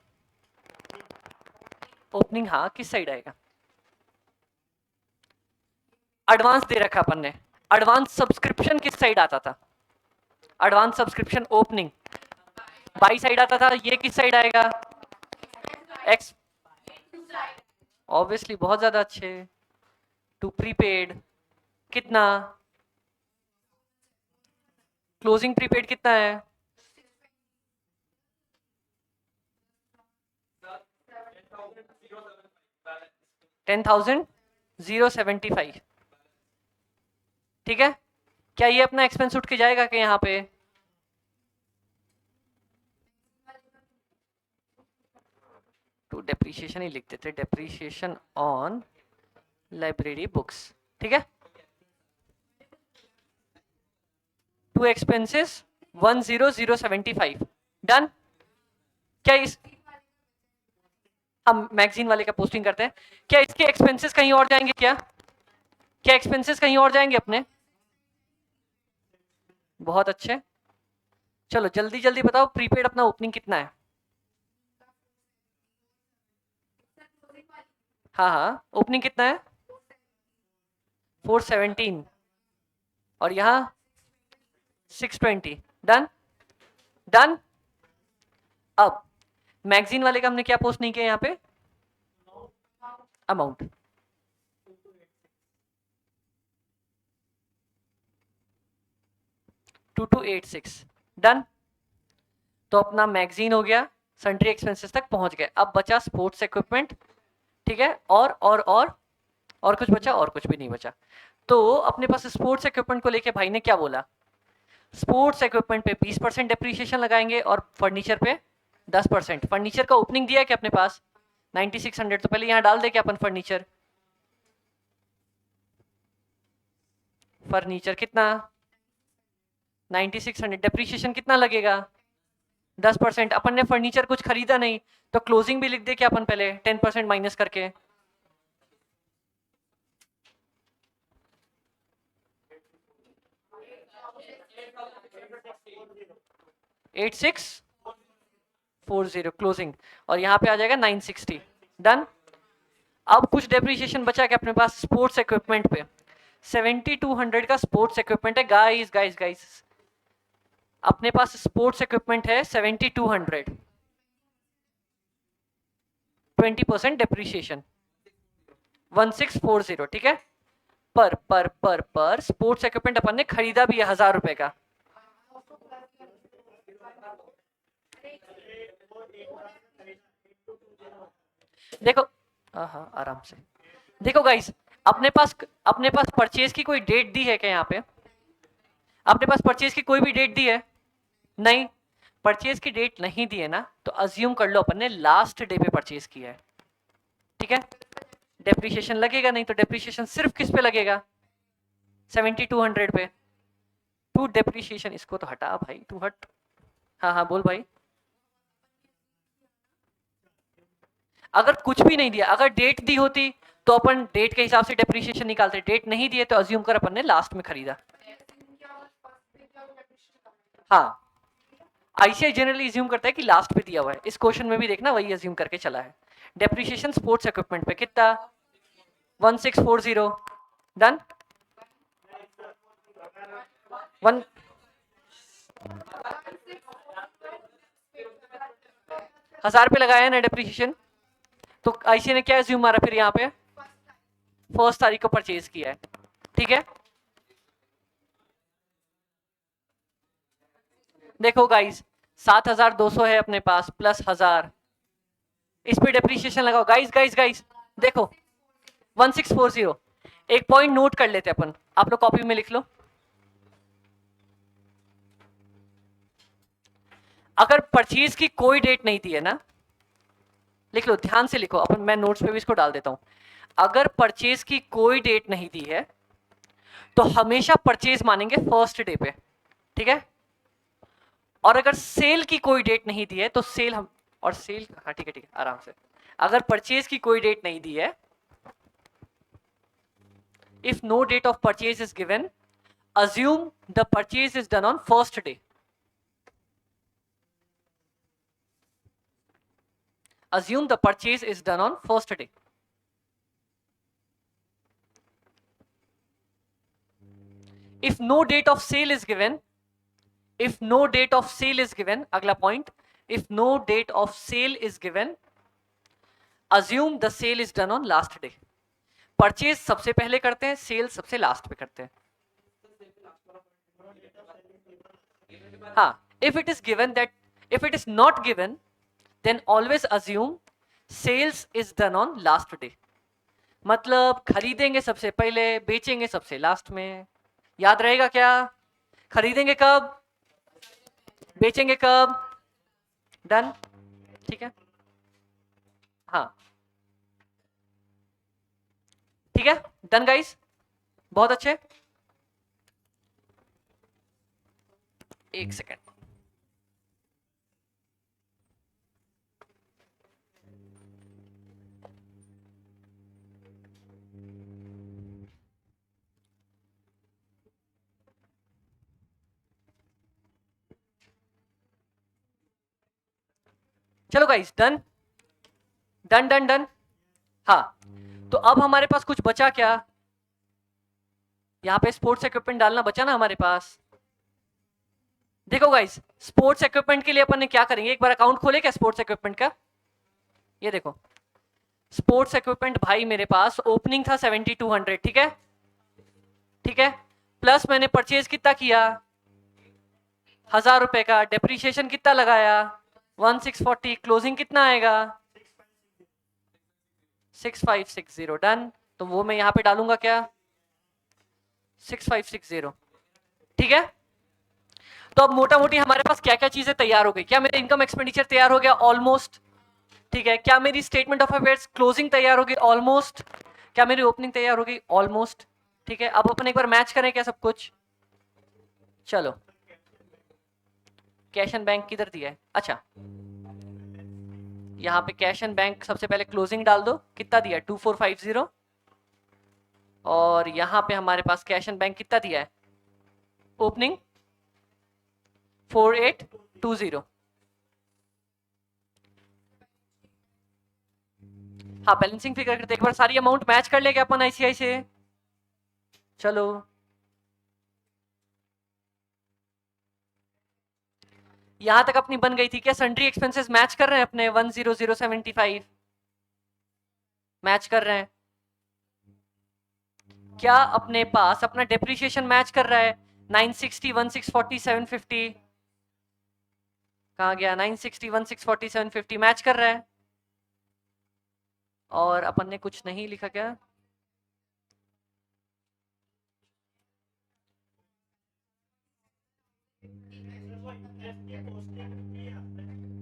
ओपनिंग, हाँ, किस साइड आएगा? एडवांस दे रखा अपन ने, एडवांस सब्सक्रिप्शन किस साइड आता था? Advance subscription opening by side आता था, ये किस साइड आएगा? एक्स, ऑब्वियसली बहुत ज्यादा अच्छे। टू प्रीपेड कितना? क्लोजिंग प्रीपेड कितना है? 10,075। ठीक है, क्या ये अपना एक्सपेंस उठ के जाएगा कि यहाँ पे? टू डेप्रीशिएशन ही लिख देते, डेप्रीशिएशन ऑन लाइब्रेरी बुक्स। ठीक है, टू एक्सपेंसेस 100,075। डन। क्या इस, हम मैगजीन वाले का पोस्टिंग करते हैं, क्या इसके एक्सपेंसेस कहीं और जाएंगे क्या? क्या एक्सपेंसेस कहीं और जाएंगे अपने? बहुत अच्छे। चलो जल्दी जल्दी बताओ, प्रीपेड अपना ओपनिंग कितना है? हाँ हाँ, ओपनिंग कितना है? 417, और यहाँ 620। Done done. अब मैगजीन वाले का हमने क्या पोस्ट नहीं किया यहाँ पे? अमाउंट। टू 2286। डन। तो अपना मैगजीन हो गया, सन्ड्री एक्सपेंसेस तक पहुंच गए। अब बचा स्पोर्ट्स इक्विपमेंट। ठीक है, और कुछ बचा? और कुछ भी नहीं बचा। तो अपने पास स्पोर्ट्स इक्विपमेंट को लेके भाई ने क्या बोला? स्पोर्ट्स इक्विपमेंट पे 20% डेप्रीशिएशन लगाएंगे और फर्नीचर पे 10%। फर्नीचर का ओपनिंग दिया है क्या अपने पास? 9600। तो पहले यहां डाल दे क्या अपन फर्नीचर? फर्नीचर कितना? 9600। डेप्रीशिएशन कितना लगेगा? 10%। अपन ने फर्नीचर कुछ खरीदा नहीं, तो क्लोजिंग भी लिख दे क्या अपन पहले 10% माइनस करके? 8640 क्लोजिंग, और यहाँ पे आ जाएगा 960। डन। अब कुछ डेप्रीशिएशन बचा क्या अपने पास स्पोर्ट्स इक्विपमेंट पे? 7200 का स्पोर्ट्स इक्विपमेंट है गाइस गाइस गाइस। अपने पास स्पोर्ट्स इक्विपमेंट है 7200, 20% डेप्रीशिएशन 1640। ठीक है, पर स्पोर्ट्स इक्विपमेंट अपन ने खरीदा भी है 1000 रुपए का। देखो, हाँ आराम से देखो गाइस, अपने पास परचेज की कोई डेट दी है क्या यहाँ पे? अपने पास परचेज की कोई भी डेट दी है? नहीं। परचेज की डेट नहीं दी है ना, तो अज्यूम कर लो अपन ने लास्ट डे पे परचेज किया है। ठीक है, डेप्रीशिएशन लगेगा नहीं, तो डेप्रीशिएशन सिर्फ किस पे लगेगा? 7200 पे। टू डेप्रीशिएशन, इसको तो हटा भाई, तू हट। हाँ हाँ बोल भाई। अगर कुछ भी नहीं दिया, अगर डेट दी होती तो अपन डेट के हिसाब से डेप्रीशिएशन निकालते, डेट नहीं दिए तो अज्यूम कर अपन ने लास्ट में खरीदा। हाँ, आईसीआई जनरली अज्यूम करता है कि लास्ट पे दिया हुआ है। इस क्वेश्चन में भी देखना वही अज्यूम करके चला है। डेप्रीशिएशन स्पोर्ट्स इक्विपमेंट पे कितना? 1640। डन। 1000 पे लगाया है ना डेप्रीशिएशन, तो आईसीआई ने क्या अज्यूम मारा फिर यहाँ पे? 1 तारीख को परचेज किया है, ठीक है। देखो गाइस 7,200 है अपने पास प्लस 1000, इस पे डेप्रीशिएशन लगाओ गाइस गाइस गाइस, देखो 1640। एक पॉइंट नोट कर लेते अपन, आप लोग कॉपी में लिख लो। अगर परचेज की कोई डेट नहीं दी है ना, लिख लो ध्यान से लिखो, अपन मैं नोट्स पे भी इसको डाल देता हूं। अगर परचेज की कोई डेट नहीं दी है तो हमेशा परचेज मानेंगे फर्स्ट डे पे, ठीक है। और अगर सेल की कोई डेट नहीं दी है तो सेल हम, और सेल, हाँ ठीक है आराम से। अगर परचेज की कोई डेट नहीं दी है, if no date of purchase is given, assume the purchase is done on first day. Assume the purchase is done on first day. If no date of sale is given, if no date of sale is given, अगला point, if no date of sale is given, assume the sale is done on last day. Purchase सबसे पहले करते हैं, cell सबसे last पे करते हैं। हाँ, if it is given that, if it is not given, then always assume sales is done on last day. मतलब खरीदेंगे सबसे पहले, बेचेंगे सबसे लास्ट में। याद रहेगा क्या? खरीदेंगे कब, बेचेंगे कब। डन, ठीक है, हाँ ठीक है, डन गाइस, बहुत अच्छे। एक सेकेंड, चलो guys, done done done done. हाँ, तो अब हमारे पास कुछ बचा क्या? यहाँ पे स्पोर्ट्स इक्विपमेंट डालना बचा ना हमारे पास। देखो गाइस, स्पोर्ट्स इक्विपमेंट के लिए अपन ने क्या करेंगे, एक बार अकाउंट खोले क्या स्पोर्ट्स इक्विपमेंट का। ये देखो स्पोर्ट्स इक्विपमेंट भाई मेरे पास ओपनिंग था 7200, ठीक है, ठीक है, प्लस मैंने परचेज कितना किया, 1000 रुपए का, डेप्रीशिएशन कितना लगाया 1640, क्लोजिंग कितना आएगा 6560। डन, तो वो मैं यहाँ पे डालूंगा क्या 6560, ठीक है। तो अब मोटा मोटी हमारे पास क्या क्या चीजें तैयार हो गई, क्या मेरा इनकम एक्सपेंडिचर तैयार हो गया ऑलमोस्ट, ठीक है, क्या मेरी स्टेटमेंट ऑफ अफेयर्स क्लोजिंग तैयार हो गई ऑलमोस्ट, क्या मेरी ओपनिंग तैयार हो गई ऑलमोस्ट, ठीक है। अब अपन एक बार मैच करें क्या सब कुछ, चलो कैश एंड बैंक किधर दिया है, अच्छा यहाँ पे कैश एंड बैंक सबसे पहले क्लोजिंग डाल दो, कितना दिया है 2450, और यहाँ पे हमारे पास कैश एंड बैंक कितना दिया है ओपनिंग 4820। हाँ, बैलेंसिंग फिगर करते एक बार सारी अमाउंट मैच कर लेंगे अपन आईसीआई से। चलो यहां तक अपनी बन गई थी क्या, सन्ड्री एक्सपेंसेस मैच कर रहे हैं अपने 100,075 मैच कर रहे हैं क्या, अपने पास अपना डेप्रिसिएशन मैच कर रहा है 960, 1640, 750, कहाँ गया 960, 1640, 750 मैच कर रहा है। और अपन ने कुछ नहीं लिखा क्या,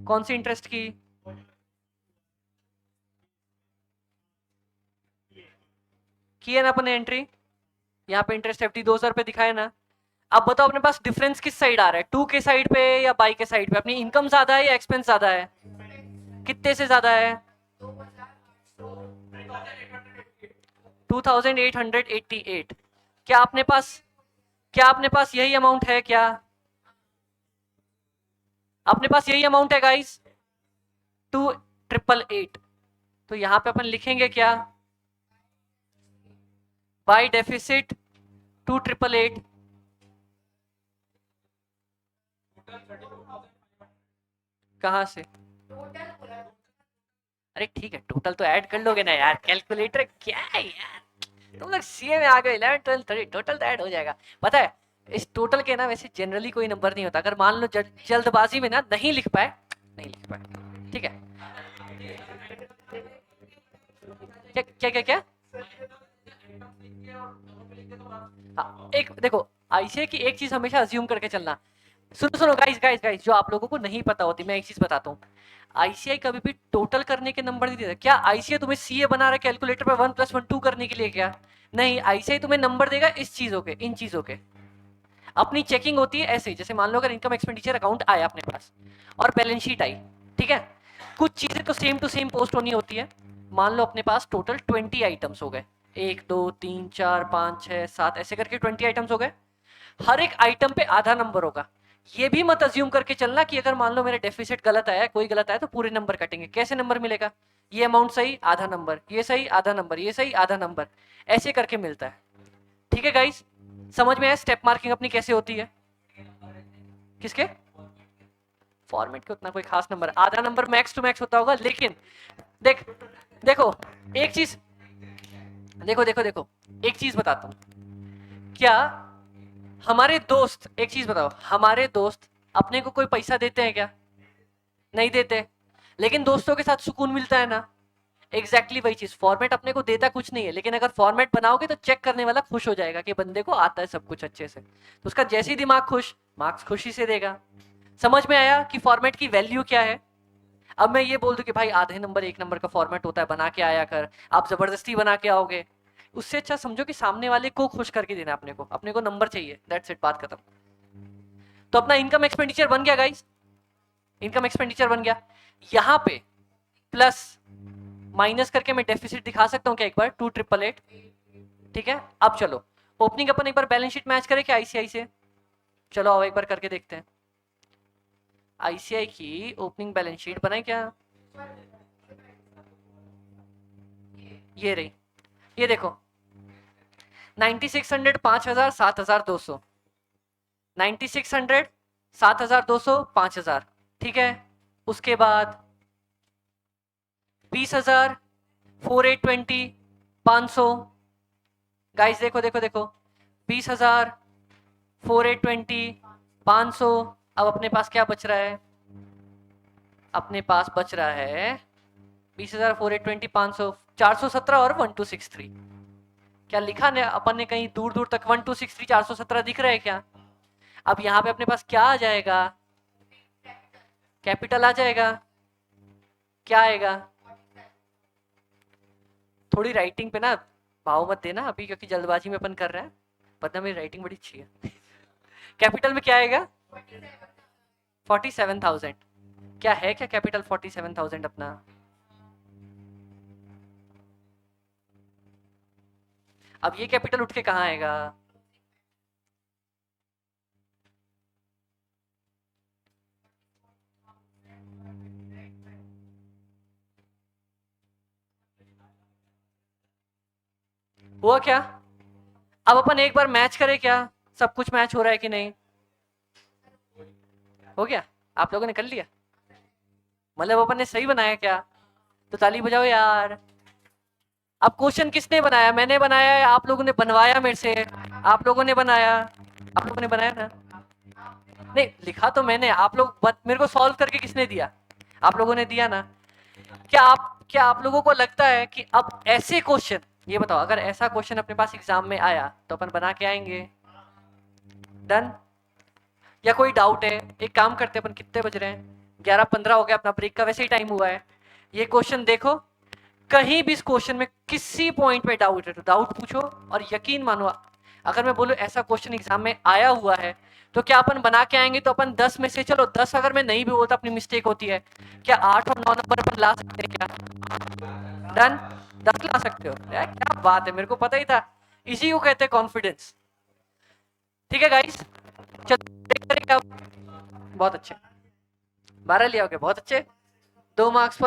कौन सी इंटरेस्ट की है ना अपन ने एंट्री, यहाँ पे इंटरेस्ट एफडी 2000 रुपए दिखाया ना। अब बताओ अपने पास डिफरेंस किस साइड आ रहा है, टू के साइड पे या बाई के साइड पे, अपनी इनकम ज्यादा है या एक्सपेंस ज्यादा है, कितने से ज्यादा है 2888। क्या अपने पास यही अमाउंट है क्या, अपने पास यही अमाउंट है गाइस 2888। तो यहां पे अपन लिखेंगे क्या, बाय डेफिसिट 2888, कहां से, अरे ठीक है टोटल तो ऐड कर लोगे ना यार, कैलकुलेटर क्या है यार, तुम लोग सीए में आ गए 11 12 13 टोटल तो ऐड हो जाएगा। पता है इस टोटल के ना वैसे जनरली कोई नंबर नहीं होता, अगर मान लो जल्दबाजी में ना नहीं लिख पाए, नहीं लिख पाए, ठीक है। क्या क्या क्या क्या हाँ, एक देखो आईसीआई की एक चीज हमेशा अज्यूम करके चलना। सुनो सुनो गाइस गाइस गाइस, जो आप लोगों को नहीं पता होती, मैं एक चीज बताता हूँ। आईसीआई कभी भी टोटल करने के नंबर नहीं देता। क्या आईसीआई तुम्हें सीए बना रहा है कैलकुलेटर पे 1 + 1 2 करने के लिए? क्या नहीं, आईसीआई तुम्हें नंबर देगा इस चीजों के, इन चीजों के। अपनी चेकिंग होती है ऐसे, जैसे मान लो अगर इनकम एक्सपेंडिचर अकाउंट आया अपने पास और बैलेंस शीट आई, ठीक है, कुछ चीजें तो सेम टू सेम पोस्ट होनी होती है। मान लो अपने पास टोटल 20 आइटम्स हो गए, 1 2 3 4 5 6 7 ऐसे करके 20 आइटम्स हो गए। हर एक आइटम पे आधा नंबर होगा। ये भी मत अज्यूम करके चलना कि अगर मान लो मेरा डेफिसिट गलत आया, कोई गलत आया तो पूरे नंबर कटेंगे। कैसे नंबर मिलेगा? ये अमाउंट सही आधा नंबर, ये सही आधा नंबर, ये सही आधा नंबर, ऐसे करके मिलता है। ठीक है गाइस, समझ में आया स्टेप मार्किंग अपनी कैसे होती है? किसके फॉर्मेट के उतना कोई खास नंबर, आधा नंबर मैक्स टू मैक्स होता होगा। लेकिन देख देखो एक चीज, देखो देखो देखो एक चीज बताता हूं। क्या हमारे दोस्त, एक चीज बताओ, हमारे दोस्त अपने को कोई पैसा देते हैं क्या? नहीं देते। लेकिन दोस्तों के साथ सुकून मिलता है ना? एग्जैक्टली वही चीज। फॉर्मेट अपने को देता कुछ नहीं है, लेकिन अगर फॉर्मेट बनाओगे तो चेक करने वाला खुश हो जाएगा कि बंदे को आता है सब कुछ अच्छे से, तो उसका जैसे ही दिमाग खुश, मार्क्स खुशी से देगा। समझ में आया कि फॉर्मेट की वैल्यू क्या है? अब मैं ये बोल दूं कि भाई आधे नंबर एक नंबर का फॉर्मेट होता है, बना के आया कर, आप जबरदस्ती बना के आओगे, उससे अच्छा समझो कि सामने वाले को खुश करके देना। अपने को नंबर चाहिए, दैट्स इट, बात खत्म। तो अपना इनकम एक्सपेंडिचर बन गया गाइस, इनकम एक्सपेंडिचर बन गया। यहां पे प्लस माइनस करके मैं डेफिसिट दिखा सकता हूं क्या एक बार? 2888, ठीक है। अब चलो ओपनिंग अपन एक बार बैलेंस शीट मैच करें क्या आईसीआई से? चलो आओ एक बार करके देखते हैं। आईसीआई की ओपनिंग बैलेंस शीट बनाए क्या? ये रही, ये देखो 9600 5000 7200, 9600 7200 5000, ठीक है। उसके बाद 20000 4820 500। गाइस देखो देखो देखो 20000 4820 500। अब अपने पास क्या बच रहा है? अपने पास बच रहा है 20000 4820 500 417 और 1263। क्या लिखा ने अपन ने कहीं दूर दूर तक 1263 417 दिख रहा है क्या? अब यहाँ पे अपने पास क्या आ जाएगा? कैपिटल आ जाएगा। क्या आएगा? थोड़ी राइटिंग पे ना भाव मत देना अभी, क्योंकि जल्दबाजी में अपन कर रहे हैं, वरना मेरी राइटिंग बड़ी अच्छी है। कैपिटल में क्या आएगा? 47,000। क्या है क्या कैपिटल 47,000 अपना? अब ये कैपिटल उठ के कहाँ आएगा? हुआ क्या? अब अपन एक बार मैच करें क्या? सब कुछ मैच हो रहा है कि नहीं? हो गया? आप लोगों ने कर लिया? मतलब अपन ने सही बनाया क्या? तो ताली बजाओ यार। अब क्वेश्चन किसने बनाया? मैंने बनाया है, आप लोगों ने बनवाया मेरे से? आप लोगों ने बनाया, आप लोगों ने बनाया ना? नहीं लिखा तो मैंने, आप लोग मेरे को सॉल्व करके किसने दिया? आप लोगों ने दिया ना? क्या आप लोगों को लगता है कि अब ऐसे क्वेश्चन, ये बताओ अगर ऐसा क्वेश्चन अपने पास एग्जाम में आया तो अपन बना के आएंगे? डन? या कोई डाउट है? एक काम करते हैं, अपन कितने बज रहे हैं, 11:15 हो गया, अपना ब्रेक का वैसे ही टाइम हुआ है। ये क्वेश्चन देखो, कहीं भी इस क्वेश्चन में किसी पॉइंट पे डाउट है तो डाउट पूछो, और यकीन मानो अगर मैं बोलूं ऐसा क्वेश्चन एग्जाम में आया हुआ है तो क्या अपन बना के आएंगे? तो अपन 10 में से, चलो 10 अगर मैं नहीं भी बोलता अपनी मिस्टेक होती है, क्या 8 और 9 नंबर अपन ला सकते हैं क्या? डन? 10 ला सकते हो यार, क्या बात है, मेरे को पता ही था। इसी को कहते हैं कॉन्फिडेंस। ठीक है गाइस, चलो बहुत अच्छे 12 लिया हो गया, बहुत अच्छे। 2 मार्क्स पर